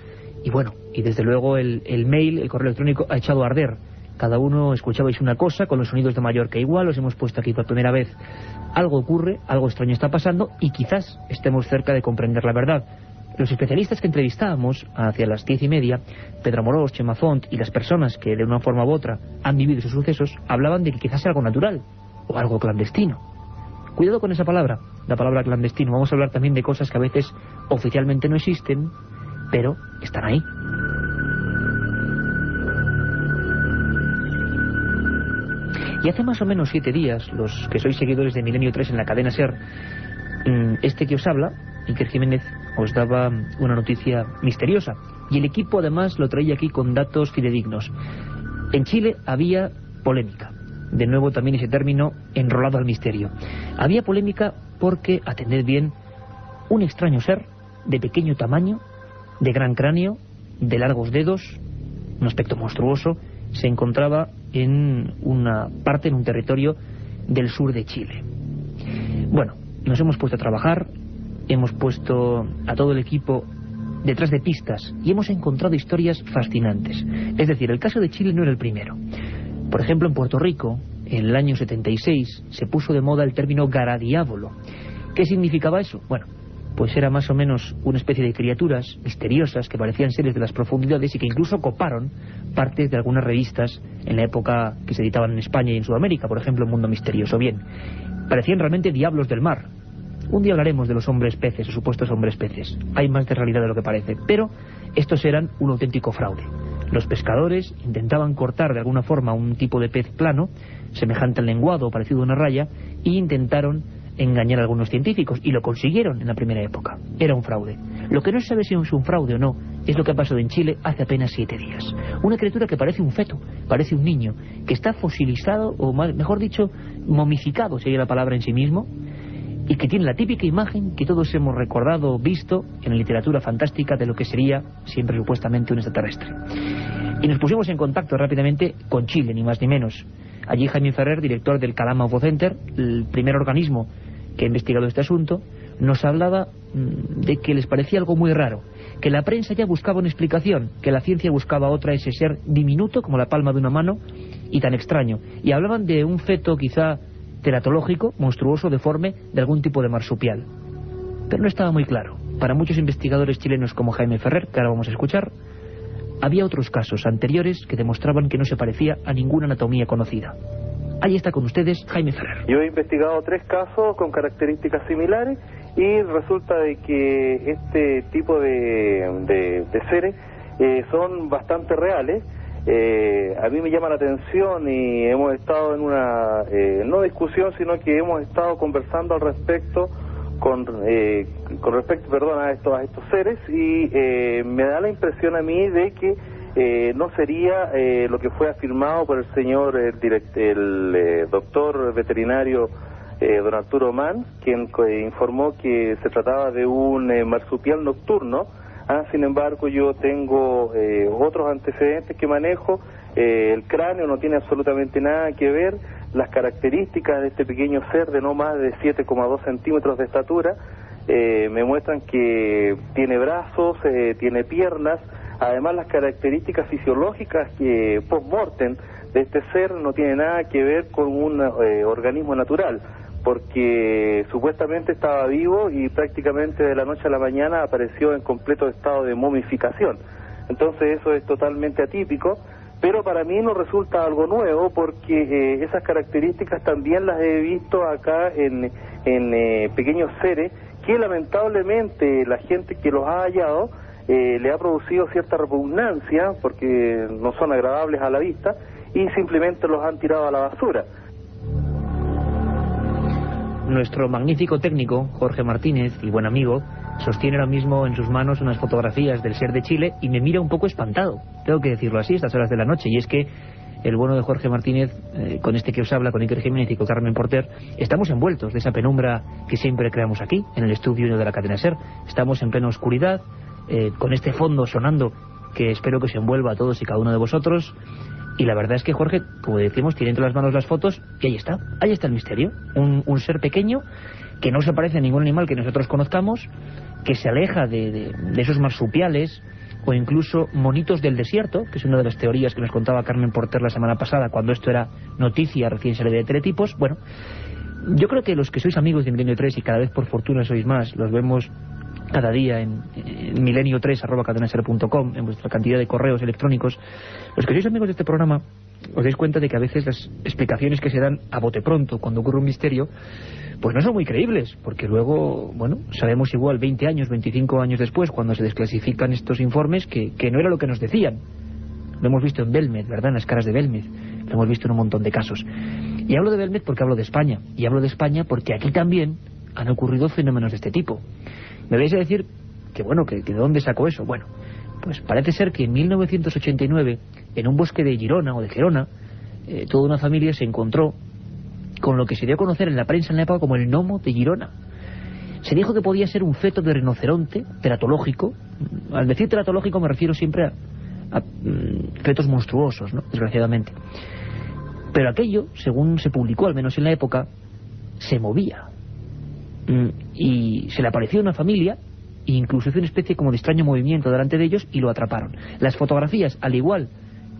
Y desde luego el mail, el correo electrónico ha echado a arder. Cada uno escuchabais una cosa con los sonidos de Mallorca. Igual os hemos puesto aquí por primera vez. Algo ocurre, algo extraño está pasando y quizás estemos cerca de comprender la verdad. Los especialistas que entrevistábamos hacia las 10:30, Pedro Amorós, Chema Font y las personas que de una forma u otra han vivido esos sucesos, hablaban de que quizás sea algo natural o algo clandestino. Cuidado con esa palabra, la palabra clandestino. Vamos a hablar también de cosas que a veces oficialmente no existen, pero están ahí. Y hace más o menos 7 días, los que sois seguidores de Milenio 3 en la cadena SER, este que os habla, Iker Jiménez, os daba una noticia misteriosa. Y el equipo además lo traía aquí con datos fidedignos. En Chile había polémica. De nuevo también ese término enrolado al misterio. Había polémica porque, atended bien, un extraño ser de pequeño tamaño, de gran cráneo, de largos dedos, un aspecto monstruoso, se encontraba en una parte, en un territorio del sur de Chile. Nos hemos puesto a trabajar, hemos puesto a todo el equipo detrás de pistas y hemos encontrado historias fascinantes. Es decir, el caso de Chile no era el primero. Por ejemplo, en Puerto Rico, en el año 76, se puso de moda el término garadiábolo. ¿Qué significaba eso? Pues era más o menos una especie de criaturas misteriosas que parecían seres de las profundidades y que incluso coparon partes de algunas revistas en la época que se editaban en España y en Sudamérica, por ejemplo, Mundo Misterioso. Bien, parecían realmente diablos del mar. Un día hablaremos de los hombres peces, o supuestos hombres peces. Hay más de realidad de lo que parece, pero estos eran un auténtico fraude. Los pescadores intentaban cortar de alguna forma un tipo de pez plano, semejante al lenguado o parecido a una raya, e intentaron engañar a algunos científicos, y lo consiguieron en la primera época. Era un fraude. Lo que no se sabe si es un fraude o no es lo que ha pasado en Chile hace apenas 7 días. Una criatura que parece un feto, parece un niño, que está fosilizado, o mejor dicho, momificado, sería la palabra en sí mismo, y que tiene la típica imagen que todos hemos recordado o visto en la literatura fantástica de lo que sería siempre supuestamente un extraterrestre. Y nos pusimos en contacto rápidamente con Chile, ni más ni menos. Allí Jaime Ferrer, director del Calama UFO Center, el primer organismo que ha investigado este asunto, nos hablaba de que les parecía algo muy raro, que la prensa ya buscaba una explicación, que la ciencia buscaba otra, ese ser diminuto como la palma de una mano y tan extraño. Y hablaban de un feto quizá teratológico, monstruoso, deforme, de algún tipo de marsupial. Pero no estaba muy claro. Para muchos investigadores chilenos como Jaime Ferrer, que ahora vamos a escuchar, había otros casos anteriores que demostraban que no se parecía a ninguna anatomía conocida. Ahí está con ustedes Jaime Ferrer. Yo he investigado 3 casos con características similares y resulta de que este tipo de seres son bastante reales a mí me llama la atención y hemos estado en una, no discusión, sino que hemos estado conversando al respecto con respecto a estos seres, y me da la impresión a mí de que no sería lo que fue afirmado por el señor el doctor veterinario don Arturo Mann, quien informó que se trataba de un marsupial nocturno. Sin embargo, yo tengo otros antecedentes que manejo. El cráneo no tiene absolutamente nada que ver. Las características de este pequeño ser de no más de 7,2 centímetros de estatura me muestran que tiene brazos, tiene piernas. Además, las características fisiológicas que post-mortem de este ser no tiene nada que ver con un organismo natural, porque supuestamente estaba vivo y prácticamente de la noche a la mañana apareció en completo estado de momificación. Entonces eso es totalmente atípico, pero para mí no resulta algo nuevo, porque esas características también las he visto acá en pequeños seres que lamentablemente la gente que los ha hallado le ha producido cierta repugnancia, porque no son agradables a la vista, y simplemente los han tirado a la basura. Nuestro magnífico técnico, Jorge Martínez, y buen amigo, sostiene ahora mismo en sus manos unas fotografías del ser de Chile y me mira un poco espantado, tengo que decirlo así, a estas horas de la noche, y es que el bueno de Jorge Martínez, con este que os habla, con Iker Jiménez y con Carmen Porter, estamos envueltos de esa penumbra que siempre creamos aquí, en el estudio de la cadena SER. Estamos en plena oscuridad, con este fondo sonando que espero que se envuelva a todos y cada uno de vosotros. Y la verdad es que Jorge, como decimos, tiene entre las manos las fotos y ahí está el misterio. Un ser pequeño que no se parece a ningún animal que nosotros conozcamos, que se aleja de esos marsupiales o incluso monitos del desierto, que es una de las teorías que nos contaba Carmen Porter la semana pasada, cuando esto era noticia recién salida de Teletipos. Bueno, yo creo que los que sois amigos de Milenio 3, y cada vez por fortuna sois más, los vemos cada día en milenio3@cadenaser.com, en vuestra cantidad de correos electrónicos, los que sois amigos de este programa os dais cuenta de que a veces las explicaciones que se dan a bote pronto cuando ocurre un misterio pues no son muy creíbles, porque luego, bueno, sabemos igual 20 años, 25 años después, cuando se desclasifican estos informes, que no era lo que nos decían. Lo hemos visto en Belmez, ¿verdad?, en las caras de Belmez, lo hemos visto en un montón de casos. Y hablo de Belmez porque hablo de España, y hablo de España porque aquí también han ocurrido fenómenos de este tipo. Me vais a decir que bueno, que de dónde sacó eso. Bueno, pues parece ser que en 1989, en un bosque de Girona o de Gerona, toda una familia se encontró con lo que se dio a conocer en la prensa en la época como el gnomo de Girona. Se dijo que podía ser un feto de rinoceronte teratológico. Al decir teratológico me refiero siempre a fetos monstruosos, ¿no?, desgraciadamente. Pero aquello, según se publicó, al menos en la época, se movía. Y se le apareció a una familia e incluso hizo una especie como de extraño movimiento delante de ellos y lo atraparon. Las fotografías, al igual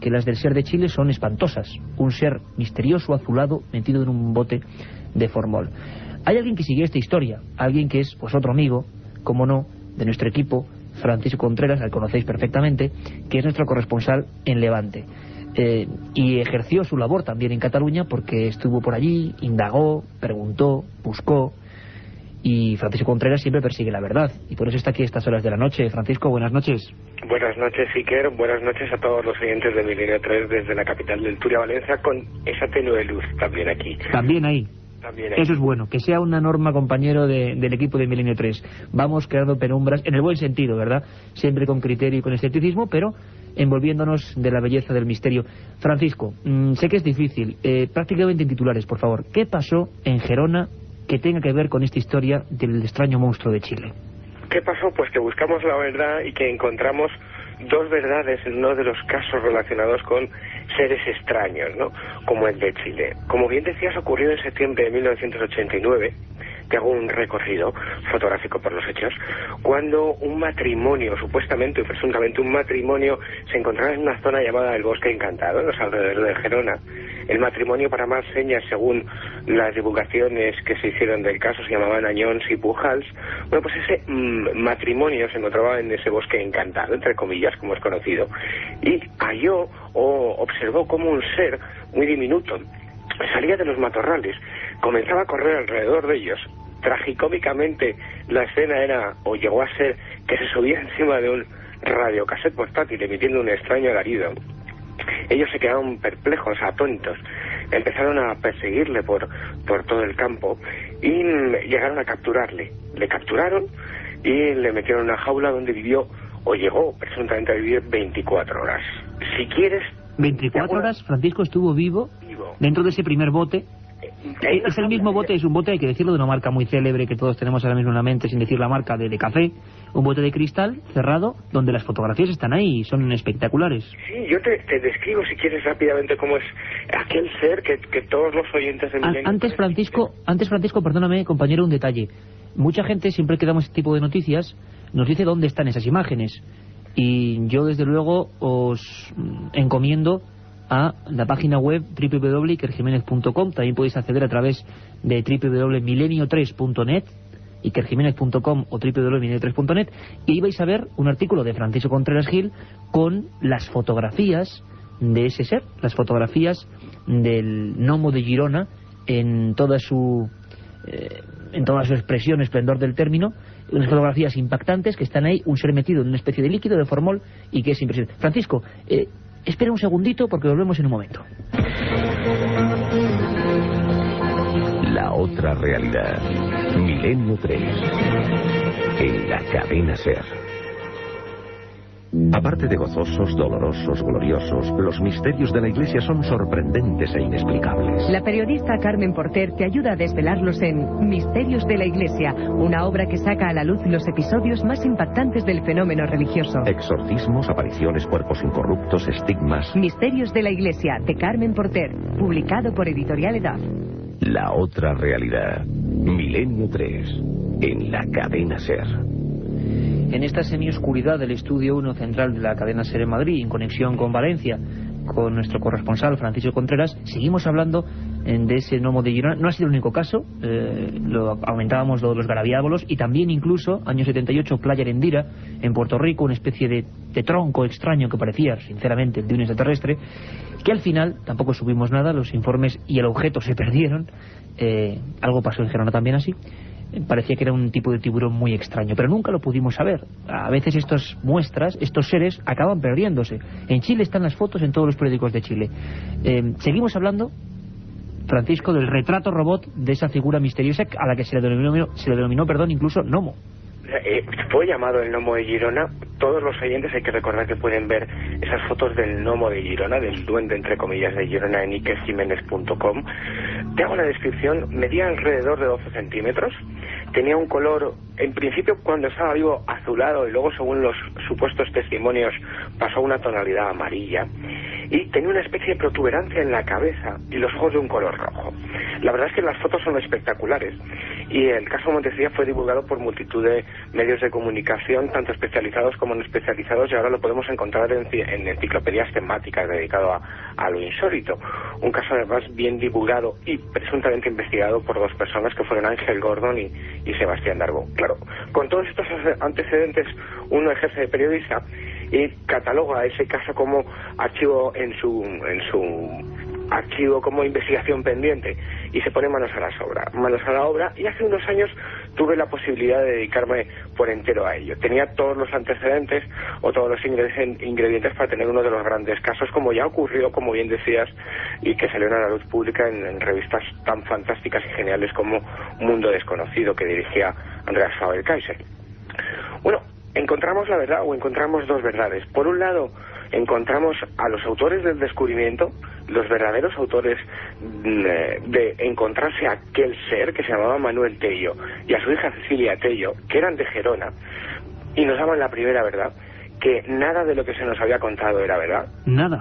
que las del ser de Chile, son espantosas. Un ser misterioso, azulado, metido en un bote de formol. Hay alguien que sigue esta historia, alguien que es pues otro amigo, como no, de nuestro equipo, Francisco Contreras, al conocéis perfectamente, que es nuestro corresponsal en Levante. Y ejerció su labor también en Cataluña, porque estuvo por allí, indagó, preguntó, buscó. Y Francisco Contreras siempre persigue la verdad, y por eso está aquí a estas horas de la noche. Francisco, buenas noches. Buenas noches, Iker. Buenas noches a todos los oyentes de Milenio 3 desde la capital del Turia, Valencia, con esa tenue luz también aquí. También ahí. Eso es bueno, que sea una norma, compañero del equipo de Milenio 3. Vamos creando penumbras, en el buen sentido, ¿verdad? Siempre con criterio y con escepticismo, pero envolviéndonos de la belleza del misterio. Francisco, sé que es difícil, prácticamente en titulares, por favor. ¿Qué pasó en Gerona que tenga que ver con esta historia del extraño monstruo de Chile? ¿Qué pasó? Pues que buscamos la verdad y que encontramos dos verdades en uno de los casos relacionados con seres extraños, ¿no?, como el de Chile. Como bien decías, ocurrió en septiembre de 1989, que hago un recorrido fotográfico por los hechos, cuando un matrimonio, supuestamente y presuntamente un matrimonio, se encontraba en una zona llamada el Bosque Encantado, en los alrededores de Gerona. El matrimonio, para más señas, según las divulgaciones que se hicieron del caso, se llamaban Añons y Pujals. Bueno, pues ese matrimonio se encontraba en ese Bosque Encantado, entre comillas, como es conocido, y halló o observó como un ser muy diminuto salía de los matorrales, comenzaba a correr alrededor de ellos. Tragicómicamente la escena era, o llegó a ser, que se subía encima de un radiocassette portátil emitiendo un extraño alarido. Ellos se quedaron perplejos, atónitos. Empezaron a perseguirle por todo el campo y llegaron a capturarle. Le capturaron y le metieron en una jaula donde vivió, o llegó presuntamente a vivir 24 horas. Si quieres... 24 horas Francisco estuvo vivo dentro de ese primer bote. Es el mismo bote, es un bote, hay que decirlo, de una marca muy célebre que todos tenemos ahora mismo en la mente, sin decir la marca, de café. Un bote de cristal cerrado donde las fotografías están ahí y son espectaculares. Sí, yo te describo, si quieres, rápidamente cómo es aquel ser que todos los oyentes de Milenio... Antes, Francisco, perdóname, compañero, un detalle. Mucha gente, siempre que damos este tipo de noticias, nos dice dónde están esas imágenes. Y yo, desde luego, os encomiendo a la página web www.ikerjimenez.com. También podéis acceder a través de www.milenio3.net, ikerjimenez.com o www.milenio3.net, y ahí vais a ver un artículo de Francisco Contreras Gil con las fotografías de ese ser, las fotografías del gnomo de Girona en toda su expresión, esplendor del término. Unas fotografías impactantes que están ahí, un ser metido en una especie de líquido, de formol, y que es impresionante. Francisco, espera un segundito porque volvemos en un momento. La otra realidad. Milenio 3. En la cadena SER. Aparte de gozosos, dolorosos, gloriosos, los misterios de la Iglesia son sorprendentes e inexplicables. La periodista Carmen Porter te ayuda a desvelarlos en Misterios de la Iglesia, una obra que saca a la luz los episodios más impactantes del fenómeno religioso. Exorcismos, apariciones, cuerpos incorruptos, estigmas. Misterios de la Iglesia, de Carmen Porter, publicado por Editorial Edad. La otra realidad. Milenio 3. En la cadena SER. En esta semioscuridad del estudio 1 central de la cadena SER en Madrid, en conexión con Valencia, con nuestro corresponsal Francisco Contreras, seguimos hablando de ese gnomo de Girona. No ha sido el único caso, aumentábamos lo de los garabiábolos, y también incluso, año 78, Playa Arendira, en Puerto Rico, una especie de tronco extraño que parecía, sinceramente, el de un extraterrestre, que al final tampoco subimos nada, los informes y el objeto se perdieron. Algo pasó en Gerona también así. Parecía que era un tipo de tiburón muy extraño, pero nunca lo pudimos saber. A veces estas muestras, estos seres, acaban perdiéndose. En Chile están las fotos en todos los periódicos de Chile. Seguimos hablando, Francisco, del retrato robot de esa figura misteriosa a la que se le denominó, incluso gnomo. Fue llamado el gnomo de Girona. Todos los oyentes hay que recordar que pueden ver esas fotos del gnomo de Girona, del duende entre comillas de Girona, en ikerjimenez.com. Te hago la descripción. Medía alrededor de 12 centímetros, tenía un color, en principio cuando estaba vivo, azulado, y luego, según los supuestos testimonios, pasó a una tonalidad amarilla, y tenía una especie de protuberancia en la cabeza y los ojos de un color rojo. La verdad es que las fotos son espectaculares, y el caso Montecilla fue divulgado por multitud de medios de comunicación, tanto especializados como no especializados, y ahora lo podemos encontrar en enciclopedias temáticas dedicado a lo insólito. Un caso además bien divulgado y presuntamente investigado por dos personas, que fueron Ángel Gordon y Sebastián Darbo. Claro, con todos estos antecedentes, uno ejerce de periodista y cataloga ese caso como archivo en su archivo, como investigación pendiente, y se pone manos a la obra, y hace unos años tuve la posibilidad de dedicarme por entero a ello. Tenía todos los antecedentes o todos los ingredientes para tener uno de los grandes casos, como ya ocurrió, como bien decías, y que salió a la luz pública en revistas tan fantásticas y geniales como Mundo Desconocido, que dirigía Andreas Faber-Kaiser. Bueno, encontramos la verdad, o encontramos dos verdades. Por un lado, encontramos a los autores del descubrimiento, los verdaderos autores de encontrarse a aquel ser que se llamaba Manuel Tello, y a su hija Cecilia Tello, que eran de Gerona, y nos daban la primera verdad, que nada de lo que se nos había contado era verdad. Nada.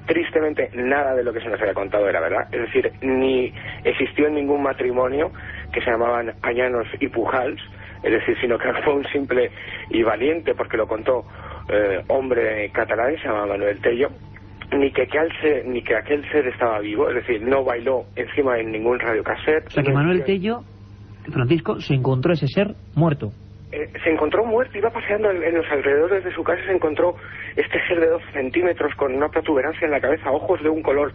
Tristemente, nada de lo que se nos había contado era verdad. Es decir, ni existió ningún matrimonio que se llamaban Añanos y Pujals, es decir, sino que fue un simple y valiente, porque lo contó hombre catalán, se llamaba Manuel Tello, ni que aquel ser estaba vivo, es decir, no bailó encima de ningún radiocassette. O sea que Manuel Tello, Francisco, se encontró ese ser muerto. Se encontró muerto, iba paseando en los alrededores de su casa, se encontró este ser de 12 centímetros con una protuberancia en la cabeza, ojos de un color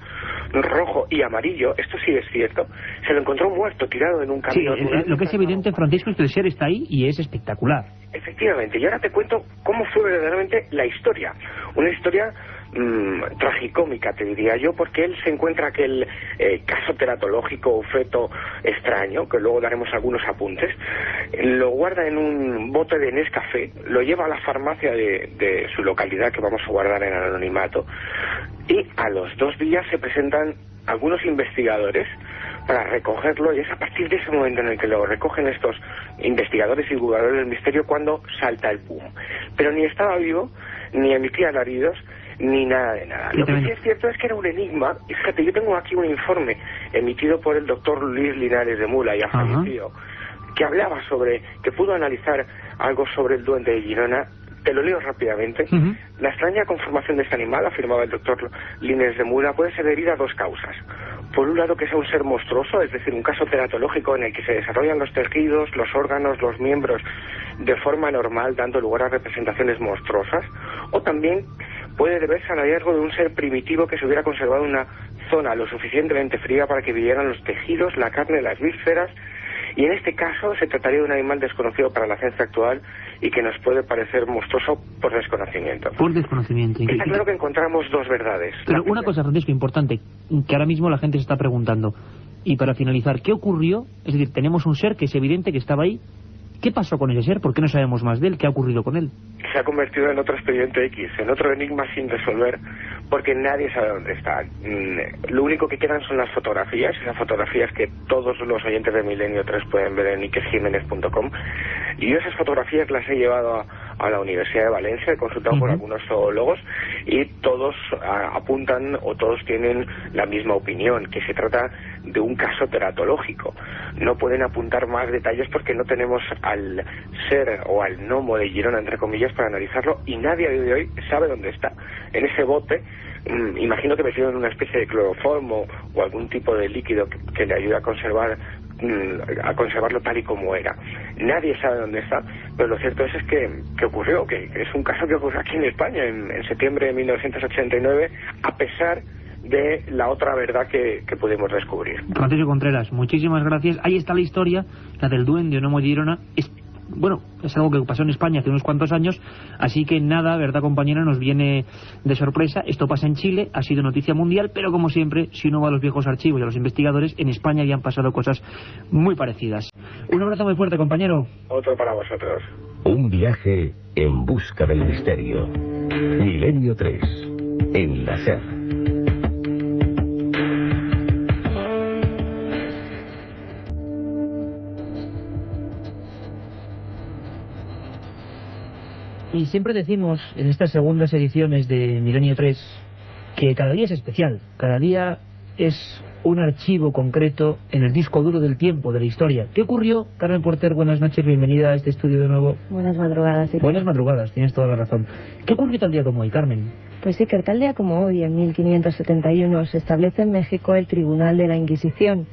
rojo y amarillo, esto sí es cierto. Se lo encontró muerto, tirado en un camino. Sí, lo que es evidente, Francisco, es que el ser está ahí y es espectacular. Efectivamente, y ahora te cuento cómo fue verdaderamente la historia. Una historia tragicómica, te diría yo, porque él se encuentra aquel caso teratológico o feto extraño, que luego daremos algunos apuntes, lo guarda en un bote de Nescafé, lo lleva a la farmacia de su localidad, que vamos a guardar en anonimato, y a los 2 días se presentan algunos investigadores para recogerlo, y es a partir de ese momento en el que lo recogen estos investigadores y divulgadores del misterio cuando salta el boom. Pero ni estaba vivo, ni emitía alaridos, ni nada de nada. Lo que sí es cierto es que era un enigma, y fíjate, yo tengo aquí un informe emitido por el doctor Luis Linares de Mula, ya fallecido, que hablaba sobre, que pudo analizar algo sobre el duende de Girona. Te lo leo rápidamente. La extraña conformación de este animal, afirmaba el doctor Linares de Mula, puede ser debida a 2 causas. Por un lado, que sea un ser monstruoso, es decir, un caso teratológico en el que se desarrollan los tejidos, los órganos, los miembros de forma normal, dando lugar a representaciones monstruosas, o también puede deberse al hallazgo de un ser primitivo que se hubiera conservado en una zona lo suficientemente fría para que vivieran los tejidos, la carne, las vísceras, y en este caso se trataría de un animal desconocido para la ciencia actual y que nos puede parecer monstruoso por desconocimiento. Por desconocimiento. Está claro que encontramos 2 verdades. Pero una cosa, Francisco, importante, que ahora mismo la gente se está preguntando, y para finalizar, ¿qué ocurrió? Es decir, tenemos un ser que es evidente que estaba ahí. ¿Qué pasó con ese ser? ¿Por qué no sabemos más de él? ¿Qué ha ocurrido con él? Se ha convertido en otro expediente X, en otro enigma sin resolver, porque nadie sabe dónde está. Lo único que quedan son las fotografías, esas fotografías que todos los oyentes de Milenio 3 pueden ver en ikerjimenez.com, y yo esas fotografías las he llevado a la Universidad de Valencia, he consultado con algunos zoólogos, y todos apuntan, o todos tienen la misma opinión, que se trata de un caso teratológico. No pueden apuntar más detalles porque no tenemos al ser o al gnomo de Girona, entre comillas, para analizarlo, y nadie a día de hoy sabe dónde está. En ese bote, imagino que metido en una especie de cloroformo o algún tipo de líquido que le ayude a conservarlo tal y como era. Nadie sabe dónde está, pero lo cierto es que ocurrió, que es un caso que ocurrió aquí en España en septiembre de 1989, a pesar de la otra verdad que pudimos descubrir. Francisco Contreras, muchísimas gracias. Ahí está la historia, la del duende o gnomo de Girona. Es algo que pasó en España hace unos cuantos años, así que nada, verdad compañera, nos viene de sorpresa. Esto pasa en Chile, ha sido noticia mundial, pero como siempre, si uno va a los viejos archivos y a los investigadores, en España habían pasado cosas muy parecidas. Un abrazo muy fuerte, compañero. Otro para vosotros. Un viaje en busca del misterio. Milenio 3, en la SER. Y siempre decimos en estas segundas ediciones de Milenio 3 que cada día es especial, cada día es un archivo concreto en el disco duro del tiempo, de la historia. ¿Qué ocurrió? Carmen Porter, buenas noches, bienvenida a este estudio de nuevo. Buenas madrugadas. Sí. Buenas madrugadas, tienes toda la razón. ¿Qué ocurrió tal día como hoy, Carmen? Pues sí, que tal día como hoy, en 1571, se establece en México el Tribunal de la Inquisición.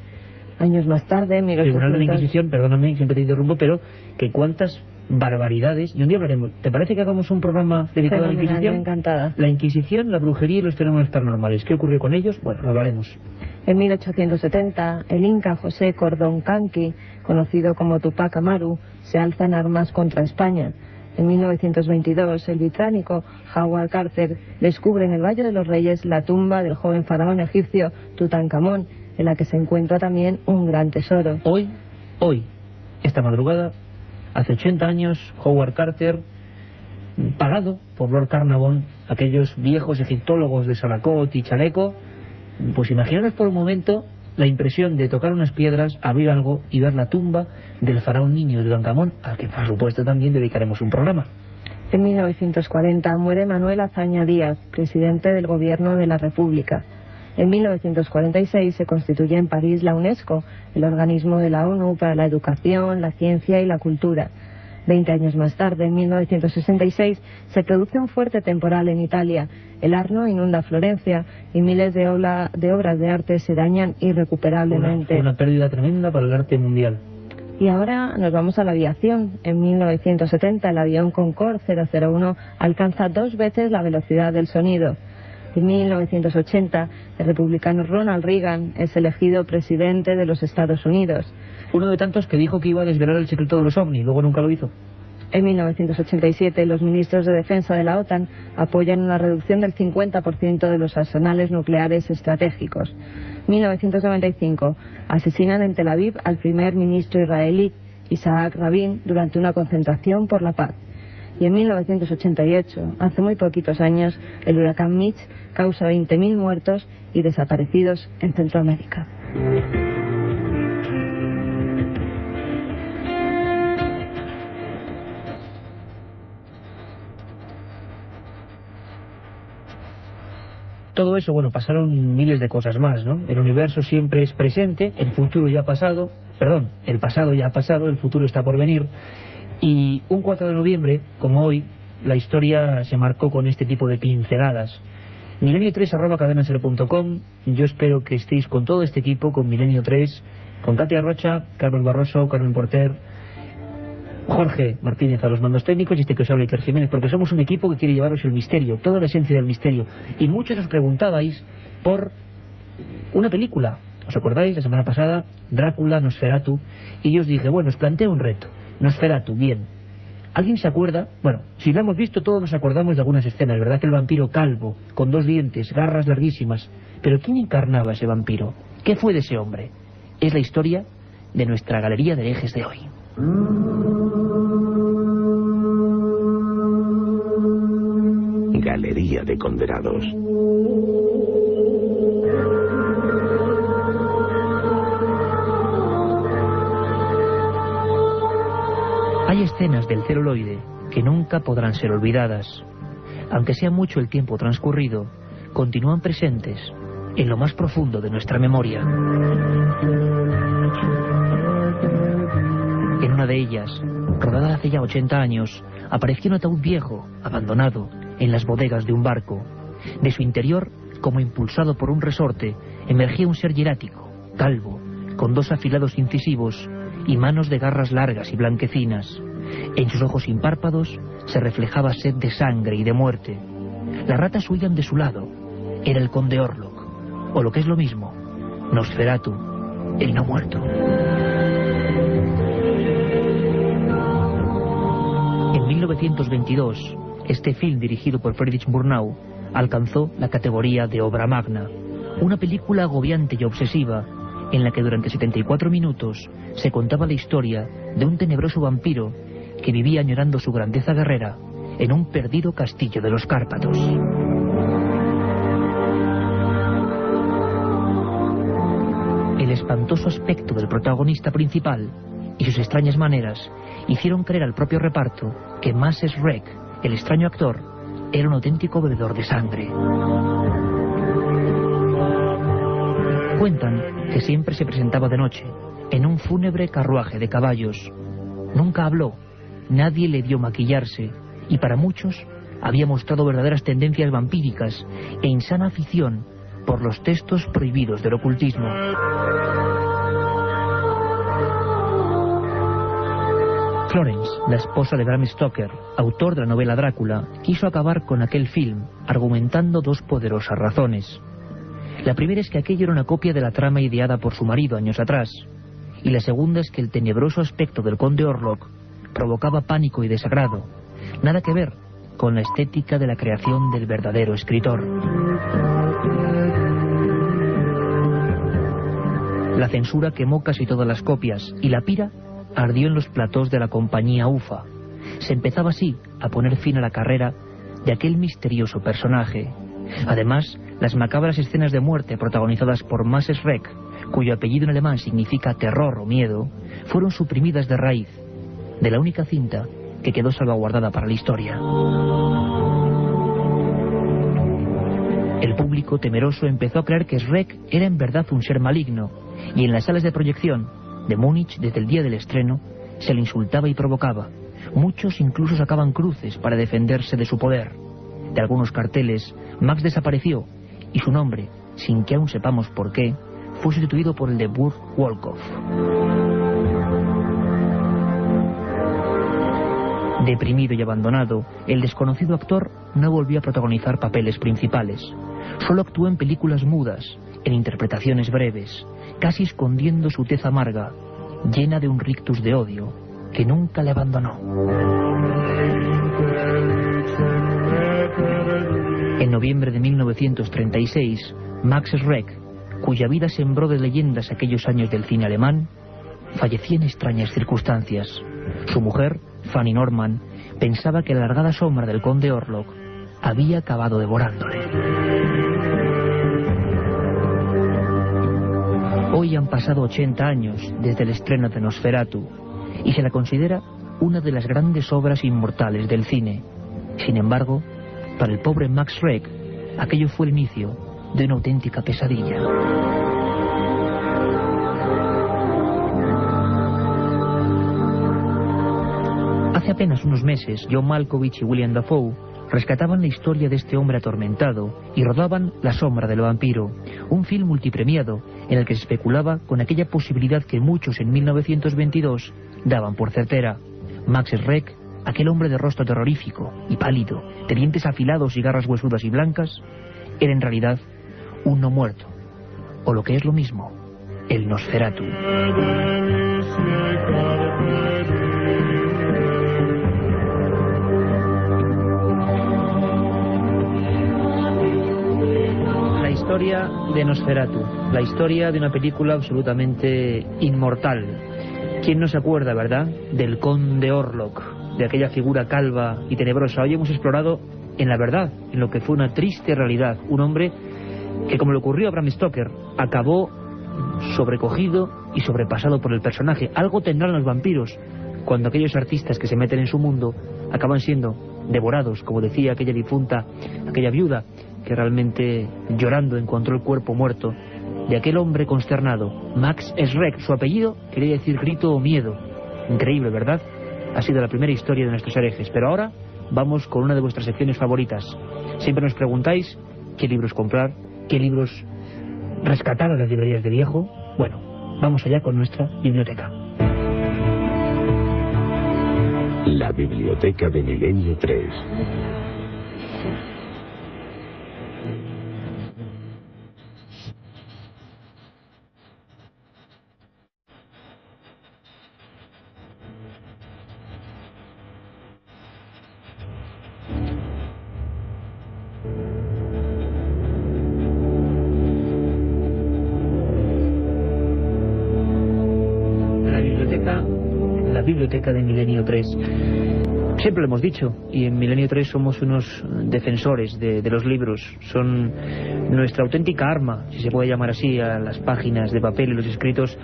Años más tarde, en 1800... Tribunal de la Inquisición, perdóname, siempre te interrumpo, pero que cuántas barbaridades, y un día hablaremos. ¿Te parece que hagamos un programa dedicado a la Inquisición? Encantada. La Inquisición, la brujería y los fenómenos paranormales. ¿Qué ocurrió con ellos? Bueno, lo hablaremos. En 1870, el inca José Cordón Canqui, conocido como Tupac Amaru, se alza en armas contra España. En 1922, el británico Howard Carter descubre en el Valle de los Reyes la tumba del joven faraón egipcio Tutankamón, en la que se encuentra también un gran tesoro. Hoy, esta madrugada, hace 80 años, Howard Carter, pagado por Lord Carnarvon, aquellos viejos egiptólogos de Salacot y Chaleco, pues imaginaros por un momento la impresión de tocar unas piedras, abrir algo y ver la tumba del faraón niño de Tutankamón, al que por supuesto también dedicaremos un programa. En 1940 muere Manuel Azaña Díaz, presidente del Gobierno de la República. En 1946 se constituye en París la UNESCO, el organismo de la ONU para la educación, la ciencia y la cultura. 20 años más tarde, en 1966, se produce un fuerte temporal en Italia. El Arno inunda Florencia y miles de obras de arte se dañan irrecuperablemente. Una pérdida tremenda para el arte mundial. Y ahora nos vamos a la aviación. En 1970 el avión Concorde 001 alcanza 2 veces la velocidad del sonido. En 1980 el republicano Ronald Reagan es elegido presidente de los Estados Unidos. Uno de tantos que dijo que iba a desvelar el secreto de los ovnis, luego nunca lo hizo. En 1987, los ministros de Defensa de la OTAN apoyan una reducción del 50% de los arsenales nucleares estratégicos. 1995, asesinan en Tel Aviv al primer ministro israelí, Isaac Rabin, durante una concentración por la paz. Y en 1988, hace muy poquitos años, el huracán Mitch causa 20.000 muertos y desaparecidos en Centroamérica. Todo eso, bueno, pasaron miles de cosas más, ¿no? El universo siempre es presente, el futuro ya ha pasado, perdón, el pasado ya ha pasado, el futuro está por venir. Y un 4 de noviembre, como hoy, la historia se marcó con este tipo de pinceladas. milenio3@cadenaser.com. Yo espero que estéis con todo este equipo, con Milenio 3, con Katia Rocha, Carlos Barroso, Carmen Porter, Jorge Martínez a los mandos técnicos y este que os habla Iker Jiménez, porque somos un equipo que quiere llevaros el misterio, toda la esencia del misterio. Y muchos os preguntabais por una película. ¿Os acordáis? La semana pasada, Drácula, Nosferatu, y yo os dije, bueno, os planteo un reto. Nosferatu, bien. ¿Alguien se acuerda? Bueno, si la hemos visto todos nos acordamos de algunas escenas, ¿verdad? Que el vampiro calvo, con 2 dientes, garras larguísimas. Pero ¿quién encarnaba ese vampiro? ¿Qué fue de ese hombre? Es la historia de nuestra galería de herejes de hoy. Galería de condenados. Hay escenas del celuloide que nunca podrán ser olvidadas. Aunque sea mucho el tiempo transcurrido, continúan presentes en lo más profundo de nuestra memoria. En una de ellas, rodada hace ya 80 años, apareció un ataúd viejo, abandonado, en las bodegas de un barco. De su interior, como impulsado por un resorte, emergía un ser hierático, calvo, con 2 afilados incisivos y manos de garras largas y blanquecinas. En sus ojos sin párpados se reflejaba sed de sangre y de muerte. Las ratas huían de su lado. Era el conde Orlok, o lo que es lo mismo, Nosferatu, el no muerto. En 1922, este film dirigido por Friedrich Murnau alcanzó la categoría de obra magna, una película agobiante y obsesiva en la que durante 74 minutos se contaba la historia de un tenebroso vampiro que vivía añorando su grandeza guerrera en un perdido castillo de los Cárpatos. El espantoso aspecto del protagonista principal y sus extrañas maneras hicieron creer al propio reparto que Max Schreck, el extraño actor, era un auténtico bebedor de sangre. Cuentan que siempre se presentaba de noche, en un fúnebre carruaje de caballos. Nunca habló, nadie le vio maquillarse, y para muchos había mostrado verdaderas tendencias vampíricas e insana afición por los textos prohibidos del ocultismo. Florence, la esposa de Bram Stoker, autor de la novela Drácula, quiso acabar con aquel film, argumentando 2 poderosas razones. La primera es que aquello era una copia de la trama ideada por su marido años atrás, y la segunda es que el tenebroso aspecto del conde Orlok provocaba pánico y desagrado, nada que ver con la estética de la creación del verdadero escritor. La censura quemó casi todas las copias, y la pira ardió en los platós de la compañía UFA. Se empezaba así a poner fin a la carrera de aquel misterioso personaje. Además, las macabras escenas de muerte protagonizadas por Max Schreck, cuyo apellido en alemán significa terror o miedo, fueron suprimidas de raíz, de la única cinta que quedó salvaguardada para la historia. El público temeroso empezó a creer que Schreck era en verdad un ser maligno, y en las salas de proyección de Múnich, desde el día del estreno, se le insultaba y provocaba. Muchos incluso sacaban cruces para defenderse de su poder. De algunos carteles, Max desapareció, y su nombre, sin que aún sepamos por qué, fue sustituido por el de Burt Wolkoff. Deprimido y abandonado, el desconocido actor no volvió a protagonizar papeles principales. Solo actuó en películas mudas, en interpretaciones breves, casi escondiendo su tez amarga, llena de un rictus de odio que nunca le abandonó. noviembre de 1936, Max Schreck, cuya vida sembró de leyendas aquellos años del cine alemán, fallecía en extrañas circunstancias. Su mujer, Fanny Norman, pensaba que la alargada sombra del conde Orlok había acabado devorándole. Hoy han pasado 80 años desde el estreno de Nosferatu y se la considera una de las grandes obras inmortales del cine. Sin embargo, para el pobre Max Schreck, aquello fue el inicio de una auténtica pesadilla. Hace apenas unos meses, John Malkovich y William Dafoe rescataban la historia de este hombre atormentado y rodaban La sombra del vampiro, un film multipremiado en el que se especulaba con aquella posibilidad que muchos en 1922 daban por certera. Max Schreck, aquel hombre de rostro terrorífico y pálido, de dientes afilados y garras huesudas y blancas, era en realidad un no muerto, o lo que es lo mismo, el Nosferatu. La historia de Nosferatu, la historia de una película absolutamente inmortal. ¿Quién no se acuerda, verdad?, del conde Orlok, de aquella figura calva y tenebrosa. Hoy hemos explorado en la verdad, en lo que fue una triste realidad, un hombre que, como le ocurrió a Bram Stoker, acabó sobrecogido y sobrepasado por el personaje. Algo tendrán los vampiros cuando aquellos artistas que se meten en su mundo acaban siendo devorados, como decía aquella difunta, aquella viuda que realmente llorando encontró el cuerpo muerto de aquel hombre consternado, Max Schreck. Su apellido quería decir grito o miedo. Increíble, ¿verdad? Ha sido la primera historia de nuestros herejes. Pero ahora vamos con una de vuestras secciones favoritas. Siempre nos preguntáis qué libros comprar, qué libros rescatar a las librerías de viejo. Bueno, vamos allá con nuestra biblioteca. La biblioteca de Milenio 3. La biblioteca de Milenio 3. Siempre lo hemos dicho, y en Milenio 3 somos unos defensores de los libros. Son nuestra auténtica arma, si se puede llamar así, a las páginas de papel y los escritos,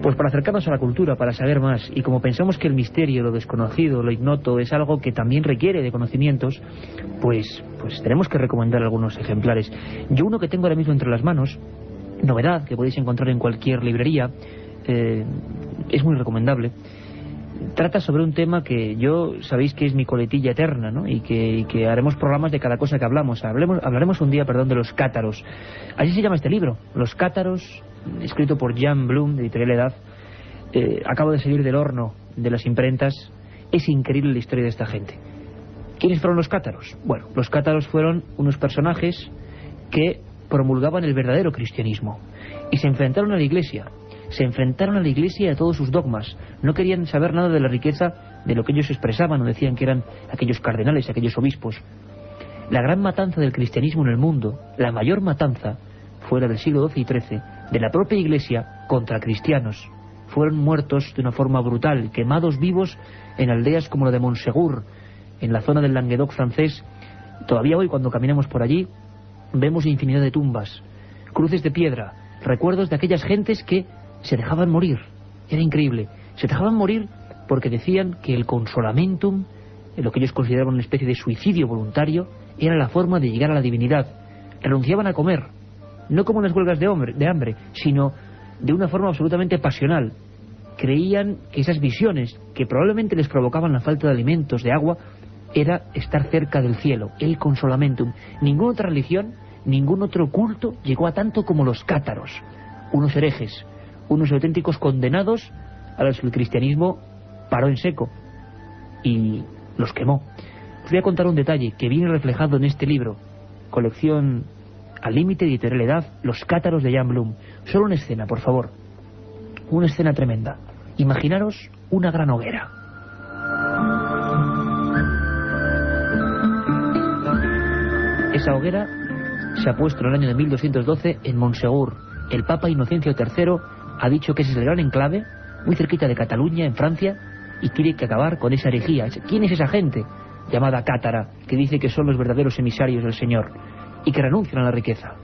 pues para acercarnos a la cultura, para saber más. Y como pensamos que el misterio, lo desconocido, lo ignoto, es algo que también requiere de conocimientos, pues tenemos que recomendar algunos ejemplares. Yo uno que tengo ahora mismo entre las manos, novedad, que podéis encontrar en cualquier librería, es muy recomendable. Trata sobre un tema que yo, sabéis que es mi coletilla eterna, ¿no? Y que haremos programas de cada cosa que hablamos. Hablaremos un día, de los cátaros. Así se llama este libro, Los cátaros, escrito por Jan Blum, de Editorial Edad. Acabo de salir del horno de las imprentas. Es increíble la historia de esta gente. ¿Quiénes fueron los cátaros? Bueno, los cátaros fueron unos personajes que promulgaban el verdadero cristianismo y se enfrentaron a la Iglesia. Se enfrentaron a la Iglesia y a todos sus dogmas. No querían saber nada de la riqueza de lo que ellos expresaban o decían que eran aquellos cardenales, aquellos obispos. La gran matanza del cristianismo en el mundo, la mayor matanza, fue la del siglo XII y XIII, de la propia Iglesia contra cristianos. Fueron muertos de una forma brutal, quemados vivos en aldeas como la de Montsegur, en la zona del Languedoc francés. Todavía hoy, cuando caminamos por allí, vemos infinidad de tumbas, cruces de piedra, recuerdos de aquellas gentes que se dejaban morir. Era increíble. Se dejaban morir porque decían que el consolamentum, lo que ellos consideraban una especie de suicidio voluntario, era la forma de llegar a la divinidad. Renunciaban a comer, no como unas huelgas de hambre, sino de una forma absolutamente pasional. Creían que esas visiones, que probablemente les provocaban la falta de alimentos, de agua, era estar cerca del cielo, el consolamentum. Ninguna otra religión, ningún otro culto llegó a tanto como los cátaros, unos herejes, unos auténticos condenados a los que el cristianismo paró en seco y los quemó. Os voy a contar un detalle que viene reflejado en este libro, colección Al límite de Editorial Edad, Los cátaros de Jan Blum. Solo una escena, por favor. Una escena tremenda. Imaginaros una gran hoguera. Es Esa hoguera se ha puesto en el año de 1212 en Montsegur. El Papa Inocencio III ha dicho que ese es el gran enclave, muy cerquita de Cataluña, en Francia, y tiene que acabar con esa herejía. ¿Quién es esa gente llamada cátara que dice que son los verdaderos emisarios del Señor y que renuncian a la riqueza?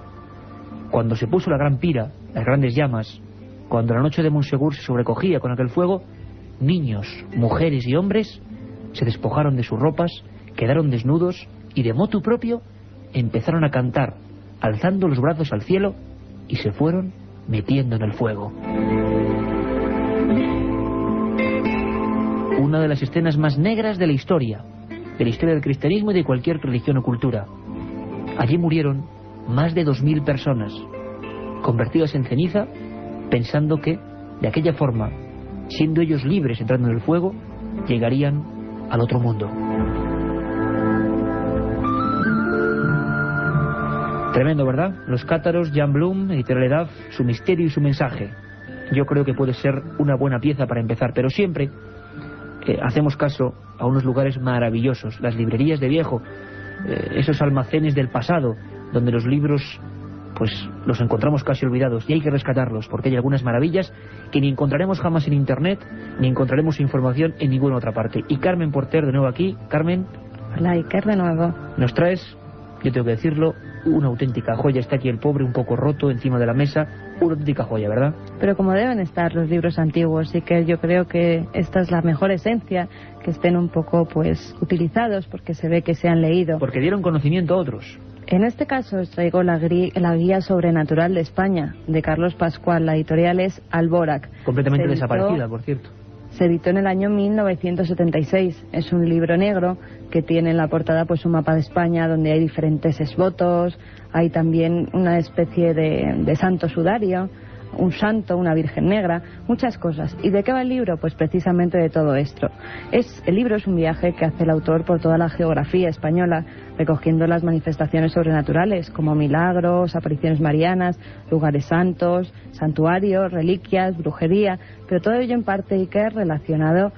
Cuando se puso la gran pira, las grandes llamas, cuando la noche de Montsegur se sobrecogía con aquel fuego, niños, mujeres y hombres se despojaron de sus ropas, quedaron desnudos y de motu propio empezaron a cantar, alzando los brazos al cielo, y se fueron metiendo en el fuego. Una de las escenas más negras de la historia del cristianismo y de cualquier religión o cultura. Allí murieron más de 2000 personas, convertidas en ceniza, pensando que, de aquella forma, siendo ellos libres entrando en el fuego, llegarían al otro mundo. Tremendo, ¿verdad? Los cátaros, Jan Blum, Editorial Edad, su misterio y su mensaje. Yo creo que puede ser una buena pieza para empezar, pero siempre hacemos caso a unos lugares maravillosos, las librerías de viejo, esos almacenes del pasado, donde los libros pues los encontramos casi olvidados, y hay que rescatarlos, porque hay algunas maravillas que ni encontraremos jamás en internet, ni encontraremos información en ninguna otra parte. Y Carmen Porter, de nuevo aquí. Carmen. Hola, Iker, de nuevo. Nos traes, yo tengo que decirlo, una auténtica joya. Está aquí el pobre un poco roto encima de la mesa, una auténtica joya, ¿verdad? Pero como deben estar los libros antiguos, y que yo creo que esta es la mejor esencia, que estén un poco pues utilizados, porque se ve que se han leído. Porque dieron conocimiento a otros. En este caso os traigo la Guía Sobrenatural de España, de Carlos Pascual. La editorial es Alborac. Completamente desaparecida, por cierto. Se editó en el año 1976. Es un libro negro que tiene en la portada pues un mapa de España donde hay diferentes exvotos, hay también una especie de santo sudario, un santo, una virgen negra, muchas cosas. ¿Y de qué va el libro? Pues precisamente de todo esto. El libro es un viaje que hace el autor por toda la geografía española, recogiendo las manifestaciones sobrenaturales como milagros, apariciones marianas, lugares santos, santuarios, reliquias, brujería, pero todo ello en parte Iker relacionado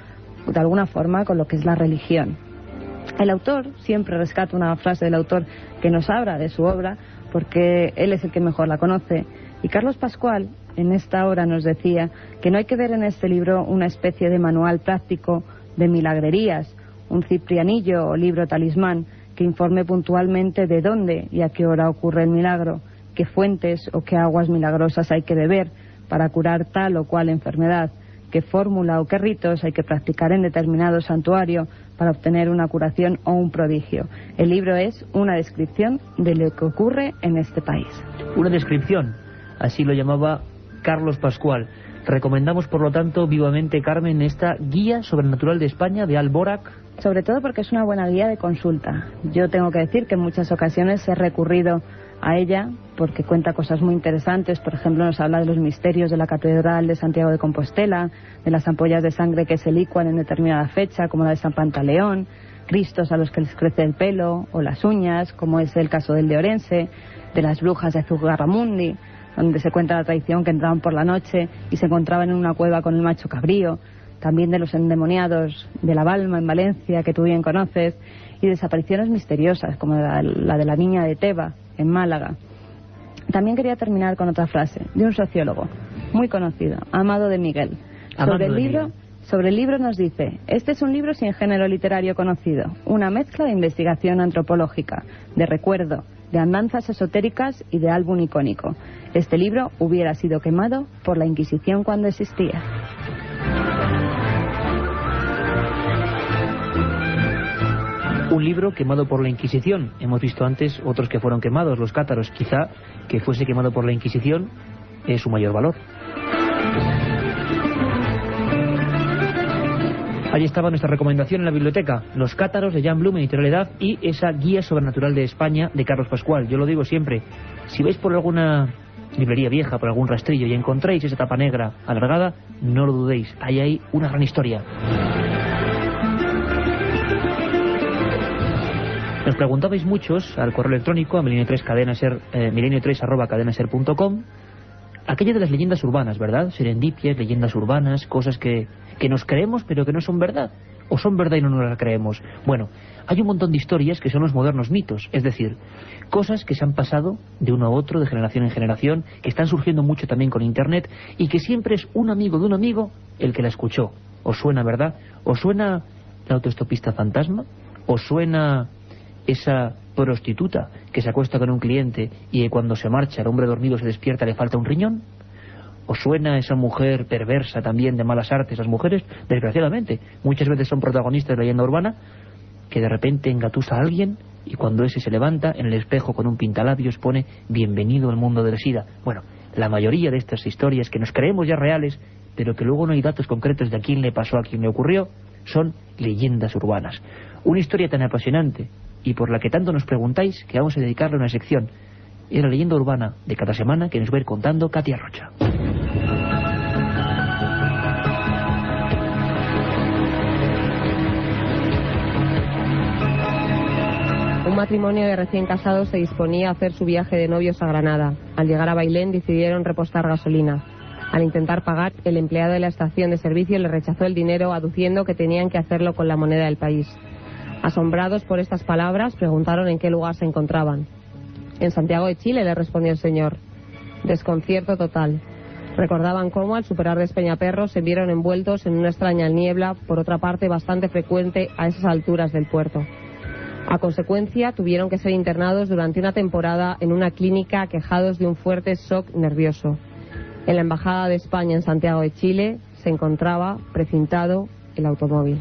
de alguna forma con lo que es la religión. El autor siempre rescata una frase del autor que nos habla de su obra, porque él es el que mejor la conoce. Y Carlos Pascual en esta hora nos decía que no hay que ver en este libro una especie de manual práctico de milagrerías, un ciprianillo o libro talismán que informe puntualmente de dónde y a qué hora ocurre el milagro, qué fuentes o qué aguas milagrosas hay que beber para curar tal o cual enfermedad, qué fórmula o qué ritos hay que practicar en determinado santuario para obtener una curación o un prodigio. El libro es una descripción de lo que ocurre en este país. Una descripción, así lo llamaba Carlos Pascual. Recomendamos, por lo tanto, vivamente, Carmen, esta Guía Sobrenatural de España de Alborac. Sobre todo porque es una buena guía de consulta. Yo tengo que decir que en muchas ocasiones he recurrido a ella porque cuenta cosas muy interesantes. Por ejemplo, nos habla de los misterios de la Catedral de Santiago de Compostela, de las ampollas de sangre que se licuan en determinada fecha, como la de San Pantaleón, Cristos a los que les crece el pelo o las uñas, como es el caso del de Orense, de las brujas de Zugarramundi, donde se cuenta la tradición que entraban por la noche y se encontraban en una cueva con el macho cabrío, también de los endemoniados de La Balma en Valencia, que tú bien conoces, y desapariciones misteriosas, como la de la niña de Teba, en Málaga. También quería terminar con otra frase, de un sociólogo muy conocido, Amado de Miguel. Sobre el libro nos dice: este es un libro sin género literario conocido, una mezcla de investigación antropológica, de recuerdo, de andanzas esotéricas y de álbum icónico. Este libro hubiera sido quemado por la Inquisición cuando existía. Un libro quemado por la Inquisición. Hemos visto antes otros que fueron quemados, los cátaros. Quizá que fuese quemado por la Inquisición es su mayor valor. Allí estaba nuestra recomendación en la biblioteca: Los cátaros de Jan Blum, Editorial Edad, y esa Guía Sobrenatural de España de Carlos Pascual. Yo lo digo siempre, si vais por alguna librería vieja, por algún rastrillo, y encontráis esa tapa negra alargada, no lo dudéis, ahí hay una gran historia. Nos preguntabais muchos al correo electrónico a milenio3@cadenaser.com aquello de las leyendas urbanas, ¿verdad? Serendipias, leyendas urbanas, cosas que nos creemos pero que no son verdad. ¿O son verdad y no nos las creemos? Bueno, hay un montón de historias que son los modernos mitos, es decir, cosas que se han pasado de uno a otro, de generación en generación, que están surgiendo mucho también con Internet, y que siempre es un amigo de un amigo el que la escuchó. ¿Os suena, verdad? ¿Os suena la autoestopista fantasma? ¿Os suena esa prostituta que se acuesta con un cliente y que cuando se marcha el hombre dormido se despierta, le falta un riñón? ¿Os suena esa mujer perversa también de malas artes? Las mujeres, desgraciadamente, muchas veces son protagonistas de la leyenda urbana, que de repente engatusa a alguien y cuando ese se levanta, en el espejo con un pintalabios pone bienvenido al mundo del SIDA. Bueno, la mayoría de estas historias que nos creemos ya reales, pero que luego no hay datos concretos de a quién le pasó, a quién le ocurrió, son leyendas urbanas. Una historia tan apasionante y por la que tanto nos preguntáis que vamos a dedicarle una sección. Es la leyenda urbana de cada semana que nos va a ir contando Katia Rocha. Un matrimonio de recién casados se disponía a hacer su viaje de novios a Granada. Al llegar a Bailén decidieron repostar gasolina. Al intentar pagar, el empleado de la estación de servicio le rechazó el dinero aduciendo que tenían que hacerlo con la moneda del país. Asombrados por estas palabras, preguntaron en qué lugar se encontraban. En Santiago de Chile, le respondió el señor. Desconcierto total. Recordaban cómo al superar Despeñaperros se vieron envueltos en una extraña niebla, por otra parte bastante frecuente a esas alturas del puerto. A consecuencia, tuvieron que ser internados durante una temporada en una clínica aquejados de un fuerte shock nervioso. En la Embajada de España en Santiago de Chile se encontraba precintado el automóvil.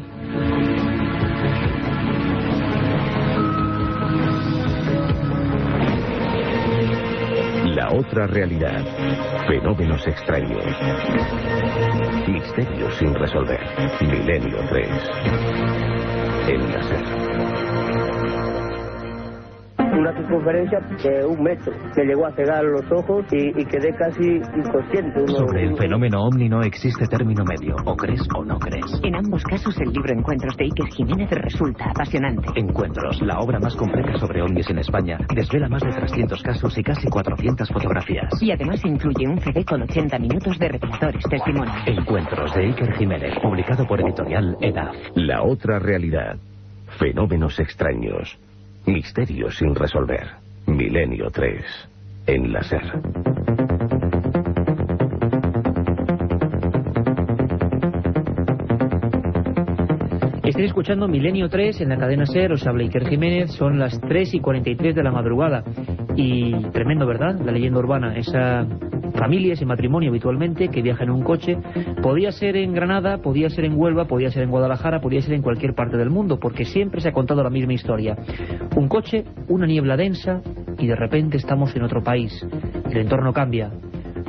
La otra realidad. Fenómenos extraños. Misterios sin resolver. Milenio 3. En la SER. Una circunferencia de 1 metro. Me llegó a cegar los ojos y quedé casi inconsciente. Sobre el fenómeno ovni no existe término medio. O crees o no crees. En ambos casos el libro Encuentros de Iker Jiménez resulta apasionante. Encuentros, la obra más completa sobre ovnis en España, desvela más de 300 casos y casi 400 fotografías. Y además incluye un CD con 80 minutos de reveladores testimonios. Encuentros de Iker Jiménez, publicado por editorial EDAF. La otra realidad. Fenómenos extraños. Misterios sin resolver. Milenio 3. En la SER. Estáis escuchando Milenio 3 en la cadena SER, os habla Iker Jiménez, son las 3:43 de la madrugada. Y tremendo, ¿verdad? La leyenda urbana, esa familia, ese matrimonio habitualmente que viaja en un coche, podía ser en Granada, podía ser en Huelva, podía ser en Guadalajara, podía ser en cualquier parte del mundo, porque siempre se ha contado la misma historia. Un coche, una niebla densa y de repente estamos en otro país. El entorno cambia.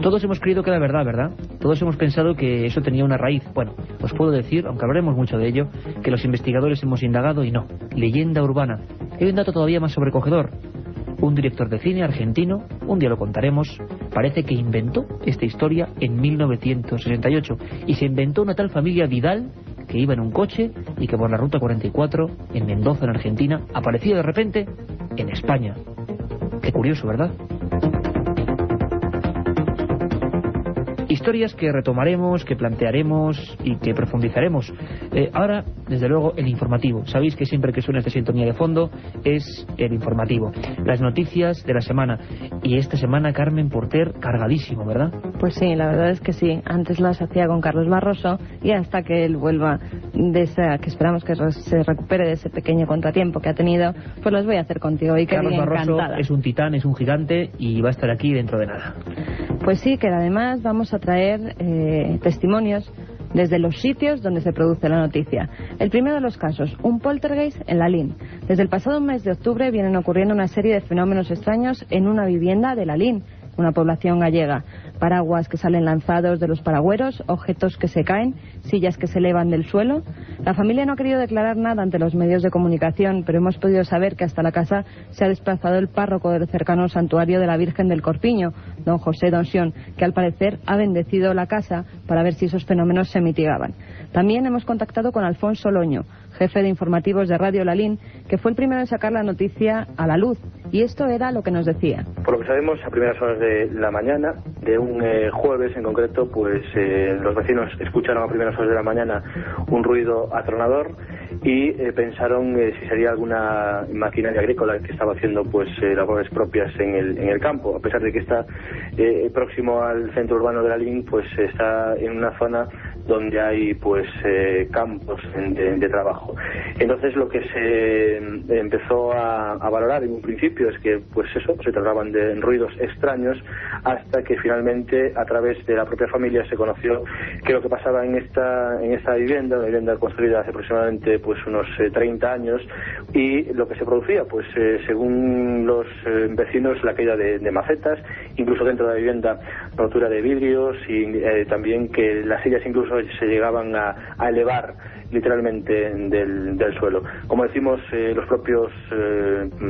Todos hemos creído que era verdad, ¿verdad? Todos hemos pensado que eso tenía una raíz. Bueno, os puedo decir, aunque hablaremos mucho de ello, que los investigadores hemos indagado y no. Leyenda urbana. Hay un dato todavía más sobrecogedor. Un director de cine argentino, un día lo contaremos, parece que inventó esta historia en 1968. Y se inventó una tal familia Vidal que iba en un coche y que por la ruta 44, en Mendoza, en Argentina, aparecía de repente en España. Qué curioso, ¿verdad? Historias que retomaremos, que plantearemos y que profundizaremos. Ahora, desde luego, el informativo. Sabéis que siempre que suena esta sintonía de fondo es el informativo. Las noticias de la semana. Y esta semana Carmen Porter cargadísimo, ¿verdad? Pues sí, la verdad es que sí. Antes las hacía con Carlos Barroso y hasta que él vuelva de esa, que esperamos que se recupere de ese pequeño contratiempo que ha tenido, pues las voy a hacer contigo. Y Carlos Barroso encantada. Es un titán, es un gigante y va a estar aquí dentro de nada. Pues sí, que además vamos a traer testimonios desde los sitios donde se produce la noticia. El primero de los casos, un poltergeist en Lalín. Desde el pasado mes de octubre vienen ocurriendo una serie de fenómenos extraños en una vivienda de Lalín, una población gallega. Paraguas que salen lanzados de los paragüeros, objetos que se caen, sillas que se elevan del suelo. La familia no ha querido declarar nada ante los medios de comunicación, pero hemos podido saber que hasta la casa se ha desplazado el párroco del cercano santuario de la Virgen del Corpiño, don José Donsión, que al parecer ha bendecido la casa para ver si esos fenómenos se mitigaban. También hemos contactado con Alfonso Loño, jefe de informativos de Radio Lalín, que fue el primero en sacar la noticia a la luz. y esto era lo que nos decía. Por lo que sabemos, a primeras horas de la mañana, de un jueves en concreto, pues los vecinos escucharon a primeras horas de la mañana un ruido atronador y pensaron si sería alguna maquinaria agrícola que estaba haciendo pues labores propias en el campo, a pesar de que está próximo al centro urbano de Lalín, pues está en una zona donde hay pues campos de trabajo. Entonces lo que se empezó a valorar en un principio es que pues eso, se trataban de ruidos extraños, hasta que finalmente a través de la propia familia se conoció que lo que pasaba en esta vivienda, una vivienda construida hace aproximadamente pues unos 30 años, y lo que se producía pues según los vecinos, la caída de macetas, incluso dentro de la vivienda rotura de vidrios, y también que las sillas incluso se llegaban a elevar literalmente del suelo. Como decimos, los propios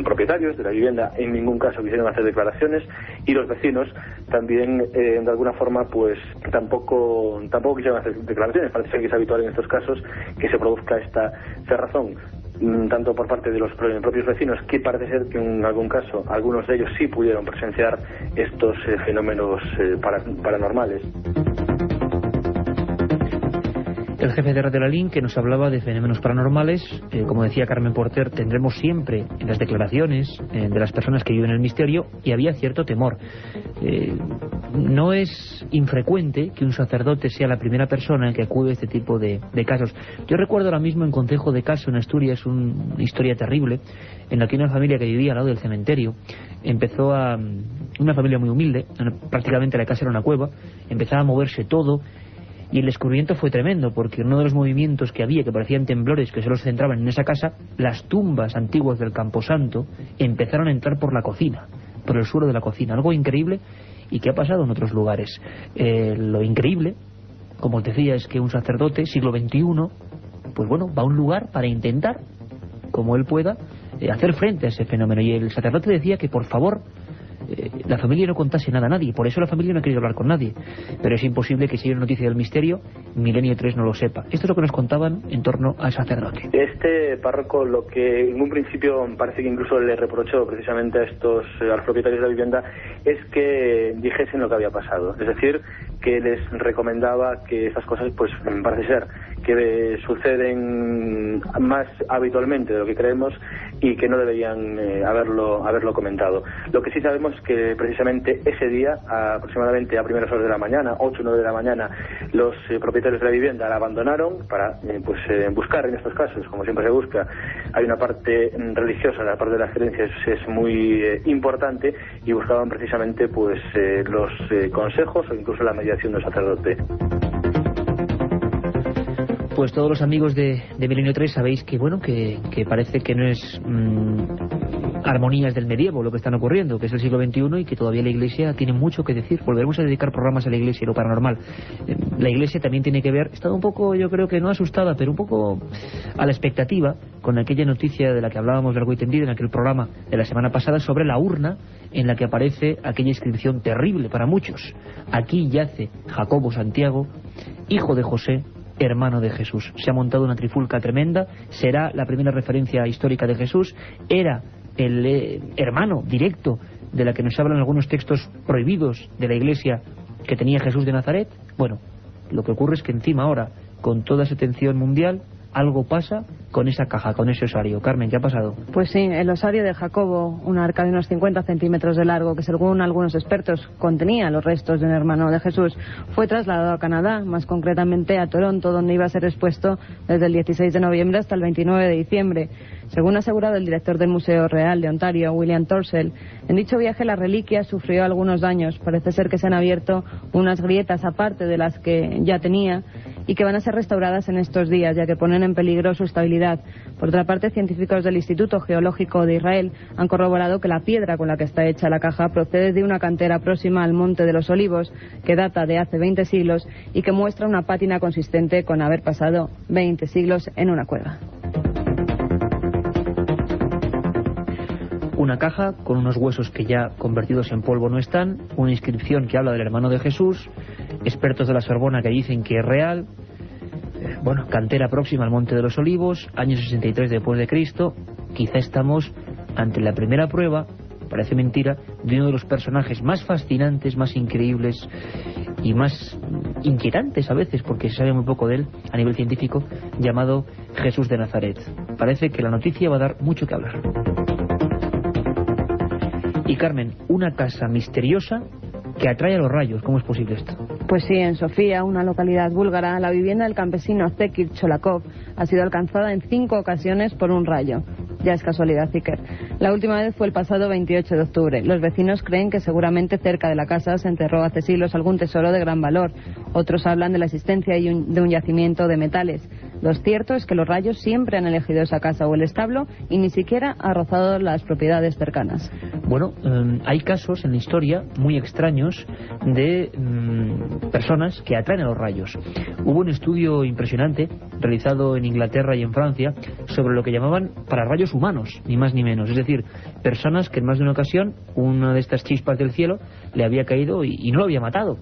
propietarios de la vivienda en ningún caso quisieron hacer declaraciones, y los vecinos también de alguna forma pues tampoco quisieron hacer declaraciones. Parece ser que es habitual en estos casos que se produzca esta cerrazón, tanto por parte de los propios vecinos, que parece ser que en algún caso algunos de ellos sí pudieron presenciar estos fenómenos paranormales. El jefe de Radio Lalín, que nos hablaba de fenómenos paranormales, como decía Carmen Porter, tendremos siempre en las declaraciones de las personas que viven el misterio, y había cierto temor. No es infrecuente que un sacerdote sea la primera persona en que acude a este tipo de casos. Yo recuerdo ahora mismo en Concejo de Caso, en Asturias, una historia terrible en la que una familia que vivía al lado del cementerio empezó una familia muy humilde, prácticamente la casa era una cueva, empezaba a moverse todo. Y el descubrimiento fue tremendo, porque uno de los movimientos que había, que parecían temblores, que solo se centraban en esa casa, las tumbas antiguas del Camposanto empezaron a entrar por la cocina, por el suelo de la cocina. Algo increíble, y que ha pasado en otros lugares. Lo increíble, como os decía, es que un sacerdote, siglo XXI, pues bueno, va a un lugar para intentar, como él pueda, hacer frente a ese fenómeno. Y el sacerdote decía que, por favor, la familia no contase nada a nadie. Por eso la familia no ha querido hablar con nadie. Pero es imposible que si hay una noticia del misterio, Milenio 3 no lo sepa. Esto es lo que nos contaban en torno al sacerdote. Este párroco, lo que en un principio parece que incluso le reprochó precisamente a los propietarios de la vivienda, es que dijesen lo que había pasado. Es decir, que les recomendaba que esas cosas, pues parece ser que suceden más habitualmente de lo que creemos, y que no deberían haberlo comentado. Lo que sí sabemos es que precisamente ese día, aproximadamente a primeras horas de la mañana, 8 o 9 de la mañana, los propietarios de la vivienda la abandonaron para buscar en estos casos, como siempre se busca. Hay una parte religiosa, la parte de las creencias es muy importante, y buscaban precisamente pues los consejos o incluso la mediación del sacerdote. Pues todos los amigos de Milenio 3 sabéis que bueno, que parece que no es armonías del medievo lo que están ocurriendo, que es el siglo XXI, y que todavía la Iglesia tiene mucho que decir. Volveremos a dedicar programas a la Iglesia y lo paranormal. La Iglesia también tiene que ver, he estado un poco, yo creo que no asustada, pero un poco a la expectativa con aquella noticia de la que hablábamos largo y tendido en aquel programa de la semana pasada, sobre la urna en la que aparece aquella inscripción terrible para muchos: aquí yace Jacobo Santiago, hijo de José, hermano de Jesús. Se ha montado una trifulca tremenda. Será la primera referencia histórica de Jesús. Era el hermano directo de la que nos hablan algunos textos prohibidos de la Iglesia que tenía Jesús de Nazaret. Bueno, lo que ocurre es que encima ahora, con toda esa atención mundial, algo pasa con esa caja, con ese osario. Carmen, ¿qué ha pasado? Pues sí, el osario de Jacobo, una arca de unos 50 centímetros de largo, que según algunos expertos contenía los restos de un hermano de Jesús, fue trasladado a Canadá, más concretamente a Toronto, donde iba a ser expuesto desde el 16 de noviembre hasta el 29 de diciembre. Según ha asegurado el director del Museo Real de Ontario, William Torsell, en dicho viaje la reliquia sufrió algunos daños. Parece ser que se han abierto unas grietas aparte de las que ya tenía, y que van a ser restauradas en estos días, ya que ponen en peligro su estabilidad. Por otra parte, científicos del Instituto Geológico de Israel han corroborado que la piedra con la que está hecha la caja procede de una cantera próxima al Monte de los Olivos, que data de hace 20 siglos y que muestra una pátina consistente con haber pasado 20 siglos en una cueva. Una caja con unos huesos que ya convertidos en polvo no están, una inscripción que habla del hermano de Jesús, expertos de la Sorbona que dicen que es real, bueno, cantera próxima al Monte de los Olivos, año 63 después de Cristo. Quizá estamos ante la primera prueba parece mentira, de uno de los personajes más fascinantes, más increíbles y más inquietantes a veces, porque se sabe muy poco de él a nivel científico, llamado Jesús de Nazaret. Parece que la noticia va a dar mucho que hablar. Y Carmen, una casa misteriosa que atrae a los rayos. ¿Cómo es posible esto? Pues sí, en Sofía, una localidad búlgara, la vivienda del campesino Zekir Cholakov ha sido alcanzada en 5 ocasiones por un rayo. Ya es casualidad, Iker. La última vez fue el pasado 28 de octubre. Los vecinos creen que seguramente cerca de la casa se enterró hace siglos algún tesoro de gran valor. Otros hablan de la existencia de un yacimiento de metales. Lo cierto es que los rayos siempre han elegido esa casa o el establo y ni siquiera ha rozado las propiedades cercanas. Bueno, hay casos en la historia muy extraños de personas que atraen a los rayos. Hubo un estudio impresionante realizado en Inglaterra y en Francia sobre lo que llamaban pararrayos humanos, ni más ni menos. Es decir, personas que en más de una ocasión una de estas chispas del cielo le había caído y no lo había matado.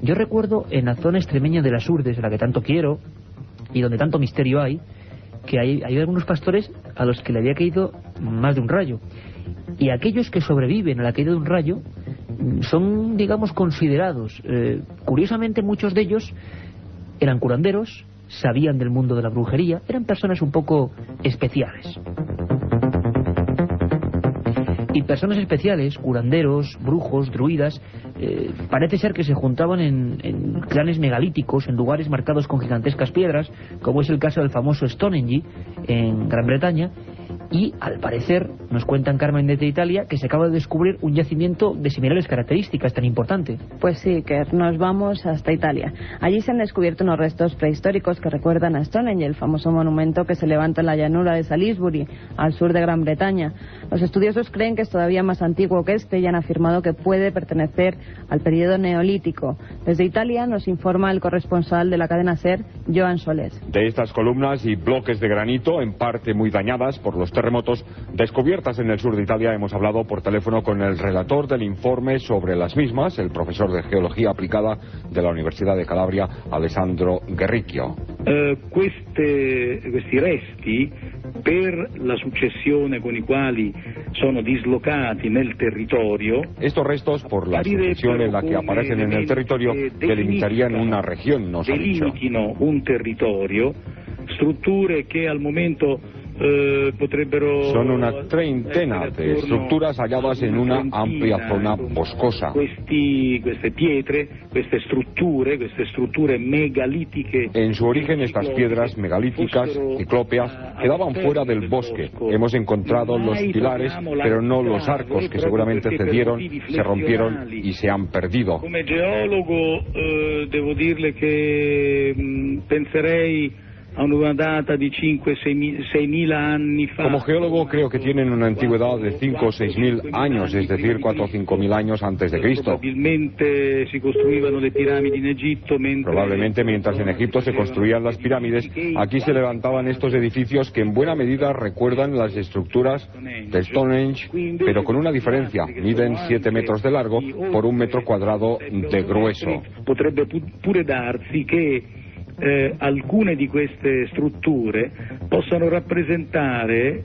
Yo recuerdo en la zona extremeña de las Urdes, la que tanto quiero y donde tanto misterio hay, que hay algunos pastores a los que le había caído más de un rayo. Y aquellos que sobreviven a la caída de un rayo son, digamos, considerados. Curiosamente, muchos de ellos eran curanderos, sabían del mundo de la brujería, eran personas un poco especiales. Y personas especiales, curanderos, brujos, druidas, parece ser que se juntaban en clanes megalíticos, en lugares marcados con gigantescas piedras, como es el caso del famoso Stonehenge en Gran Bretaña. Y al parecer, nos cuentan Carmen desde Italia, que se acaba de descubrir un yacimiento de similares características tan importante. Pues sí, que nos vamos hasta Italia. Allí se han descubierto unos restos prehistóricos que recuerdan a Stonehenge, el famoso monumento que se levanta en la llanura de Salisbury, al sur de Gran Bretaña. Los estudiosos creen que es todavía más antiguo que este y han afirmado que puede pertenecer al periodo neolítico. Desde Italia nos informa el corresponsal de la cadena SER, Joan Solés. De estas columnas y bloques de granito, en parte muy dañadas por los terremotos descubiertas en el sur de Italia, hemos hablado por teléfono con el relator del informe sobre las mismas, el profesor de Geología Aplicada de la Universidad de Calabria, Alessandro Guerricchio. Questi resti, per la successione con i quali sono dislocati nel territorio, estos restos, por la sucesión en la que aparecen en el territorio, delimitarían una región, nos ha dicho. Delimitino un territorio, strutture che al momento son una treintena de estructuras halladas en una amplia zona boscosa. Queste pietre, queste strutture megalitiche. En su origen, estas piedras megalíticas, ciclópeas, quedaban fuera del bosque. Hemos encontrado los pilares, pero no los arcos, que seguramente cedieron, se rompieron y se han perdido. Come geologo devo dirle che penserei a una data de 5.000-6.000 anni fa. Como geólogo creo que tienen una antigüedad de 5 o 6.000 años, es decir, 4 o 5.000 años antes de Cristo. Probablemente mientras en Egipto se construían las pirámides, aquí se levantaban estos edificios que en buena medida recuerdan las estructuras de Stonehenge, pero con una diferencia: miden 7 metros de largo por 1 metro cuadrado de grueso. Potrebbe pure darsi che alcune di queste strutture possano rappresentare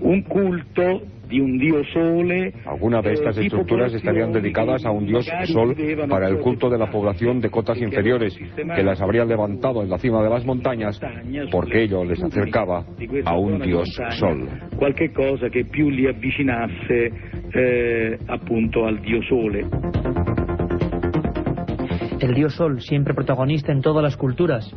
un culto di un dio sole. Algunas de estas estructuras estarían dedicadas a un dios sol para el culto de la población de cotas inferiores, que las habrían levantado en la cima de las montañas porque ello les acercaba a un dios sol. Qualche cosa che più li avvicinasse appunto al dio sole. El dios Sol, siempre protagonista en todas las culturas.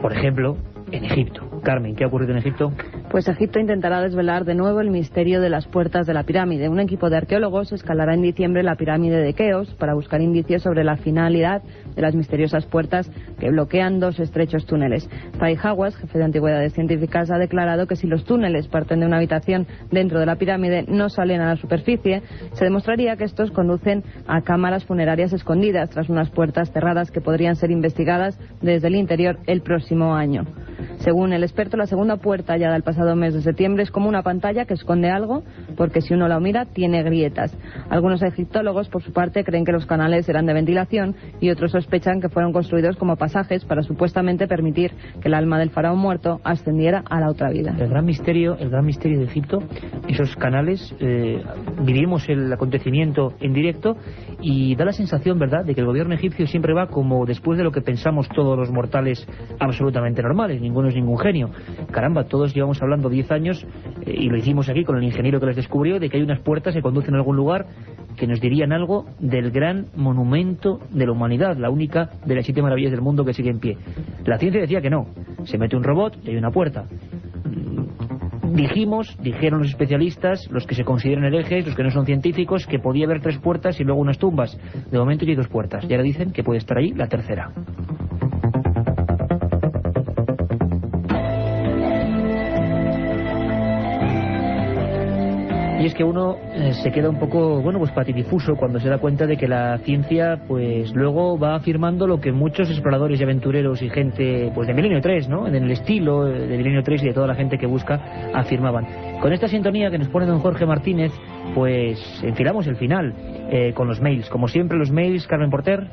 Por ejemplo, en Egipto. Carmen, ¿qué ha ocurrido en Egipto? Pues Egipto intentará desvelar de nuevo el misterio de las puertas de la pirámide. Un equipo de arqueólogos escalará en diciembre la pirámide de Keops para buscar indicios sobre la finalidad de las misteriosas puertas que bloquean 2 estrechos túneles. Pai Hawass, jefe de antigüedades científicas, ha declarado que si los túneles parten de una habitación dentro de la pirámide, no salen a la superficie, se demostraría que estos conducen a cámaras funerarias escondidas tras unas puertas cerradas que podrían ser investigadas desde el interior el próximo año. Según el experto, la segunda puerta hallada el pasado mes de septiembre es como una pantalla que esconde algo, porque si uno la mira tiene grietas. Algunos egiptólogos, por su parte, creen que los canales eran de ventilación y otros sospechan que fueron construidos como pasajes para supuestamente permitir que el alma del faraón muerto ascendiera a la otra vida. El gran misterio de Egipto, esos canales, vivimos el acontecimiento en directo y da la sensación, ¿verdad?, de que el gobierno egipcio siempre va como después de lo que pensamos todos los mortales absolutamente normales. Ninguno es ningún genio. Caramba, todos llevamos hablando 10 años y lo hicimos aquí con el ingeniero que les descubrió, de que hay unas puertas que conducen a algún lugar que nos dirían algo del gran monumento de la humanidad, la única de las 7 maravillas del mundo que sigue en pie. La ciencia decía que no. Se mete un robot y hay una puerta. Dijeron los especialistas, los que se consideran herejes, los que no son científicos, que podía haber 3 puertas y luego unas tumbas. De momento ya hay 2 puertas. Y ahora dicen que puede estar ahí la tercera. Y es que uno se queda un poco, pues patidifuso cuando se da cuenta de que la ciencia, pues luego va afirmando lo que muchos exploradores y aventureros y gente, pues de Milenio 3, ¿no?, en el estilo de Milenio 3 y de toda la gente que busca, afirmaban. Con esta sintonía que nos pone don Jorge Martínez, pues enfilamos el final con los mails. Como siempre, los mails, Carmen Porter.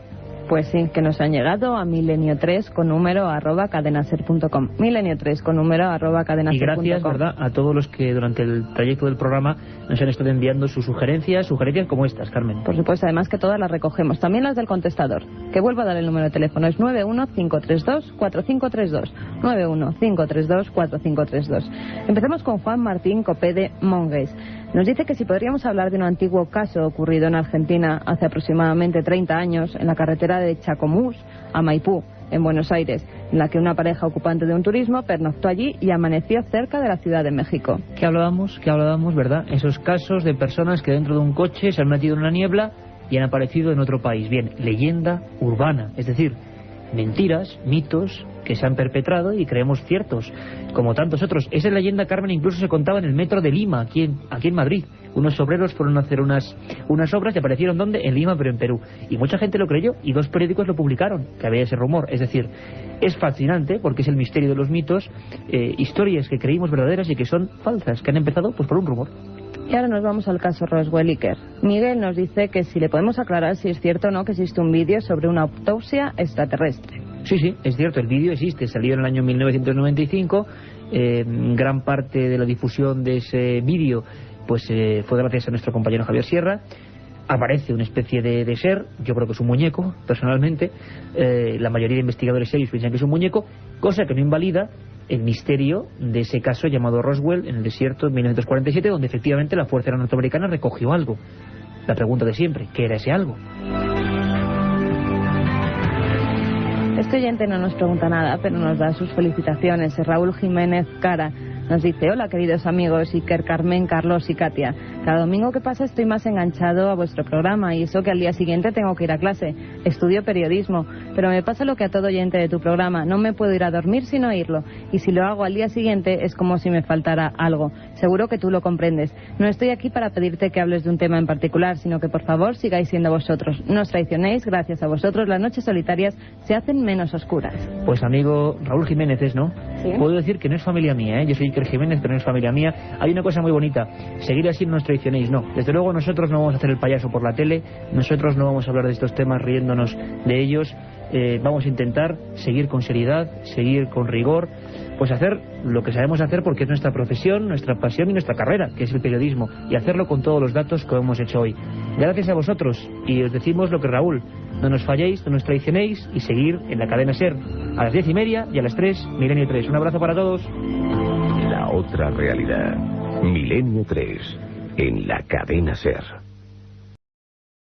Pues sí, que nos han llegado a milenio3 con número @cadenaser.com. Milenio3 con número @cadenaser.com. Y gracias, ¿verdad?, a todos los que durante el trayecto del programa nos han estado enviando sus sugerencias como estas, Carmen. Por supuesto, además que todas las recogemos, también las del contestador. Que vuelvo a dar el número de teléfono, es 91532-4532. 91532-4532. Empecemos con Juan Martín Copé de Mongues. Nos dice que si podríamos hablar de un antiguo caso ocurrido en Argentina hace aproximadamente 30 años, en la carretera de Chacomús a Maipú, en Buenos Aires, en la que una pareja ocupante de un turismo pernoctó allí y amaneció cerca de la Ciudad de México. ¿Qué hablábamos, verdad? Esos casos de personas que dentro de un coche se han metido en una niebla y han aparecido en otro país. Bien, leyenda urbana, es decir, mentiras, mitos que se han perpetrado y creemos ciertos, como tantos otros. Esa leyenda, Carmen, incluso se contaba en el metro de Lima, aquí en Madrid. Unos obreros fueron a hacer unas obras y aparecieron, ¿dónde? En Lima, pero en Perú. Y mucha gente lo creyó y 2 periódicos lo publicaron, que había ese rumor. Es decir, es fascinante porque es el misterio de los mitos, historias que creímos verdaderas y que son falsas, que han empezado pues por un rumor. Y ahora nos vamos al caso Roswell Iker. Miguel nos dice que si le podemos aclarar si es cierto o no que existe un vídeo sobre una autopsia extraterrestre. Sí, es cierto, el vídeo existe, salió en el año 1995, gran parte de la difusión de ese vídeo pues fue gracias a nuestro compañero Javier Sierra. Aparece una especie de ser, yo creo que es un muñeco, personalmente, la mayoría de investigadores serios piensan que es un muñeco, cosa que no invalida el misterio de ese caso llamado Roswell en el desierto en 1947, donde efectivamente la Fuerza Aérea Norteamericana recogió algo. La pregunta de siempre, ¿qué era ese algo? Este oyente no nos pregunta nada, pero nos da sus felicitaciones. Raúl Jiménez Cara nos dice: hola queridos amigos, Iker, Carmen, Carlos y Katia. Cada domingo que pasa estoy más enganchado a vuestro programa y eso que al día siguiente tengo que ir a clase. Estudio periodismo, pero me pasa lo que a todo oyente de tu programa. No me puedo ir a dormir sin oírlo y si lo hago al día siguiente es como si me faltara algo. Seguro que tú lo comprendes. No estoy aquí para pedirte que hables de un tema en particular, sino que por favor sigáis siendo vosotros. No os traicionéis, gracias a vosotros las noches solitarias se hacen menos oscuras. Pues amigo Raúl Jiménez es, ¿no? ¿Sí? Puedo decir que no es familia mía, ¿eh? Yo soy Iker Jiménez, pero no es familia mía. Hay una cosa muy bonita, seguir así no os traicionéis, no. Desde luego nosotros no vamos a hacer el payaso por la tele, nosotros no vamos a hablar de estos temas riéndonos de ellos, vamos a intentar seguir con seriedad, seguir con rigor, pues hacer lo que sabemos hacer porque es nuestra profesión, nuestra pasión y nuestra carrera, que es el periodismo, y hacerlo con todos los datos que hemos hecho hoy. Gracias a vosotros, y os decimos lo que Raúl, no nos falléis, no nos traicionéis, y seguir en la cadena SER, a las 10:30 y a las 3, Milenio 3. Un abrazo para todos. La otra realidad, Milenio 3, en la cadena SER.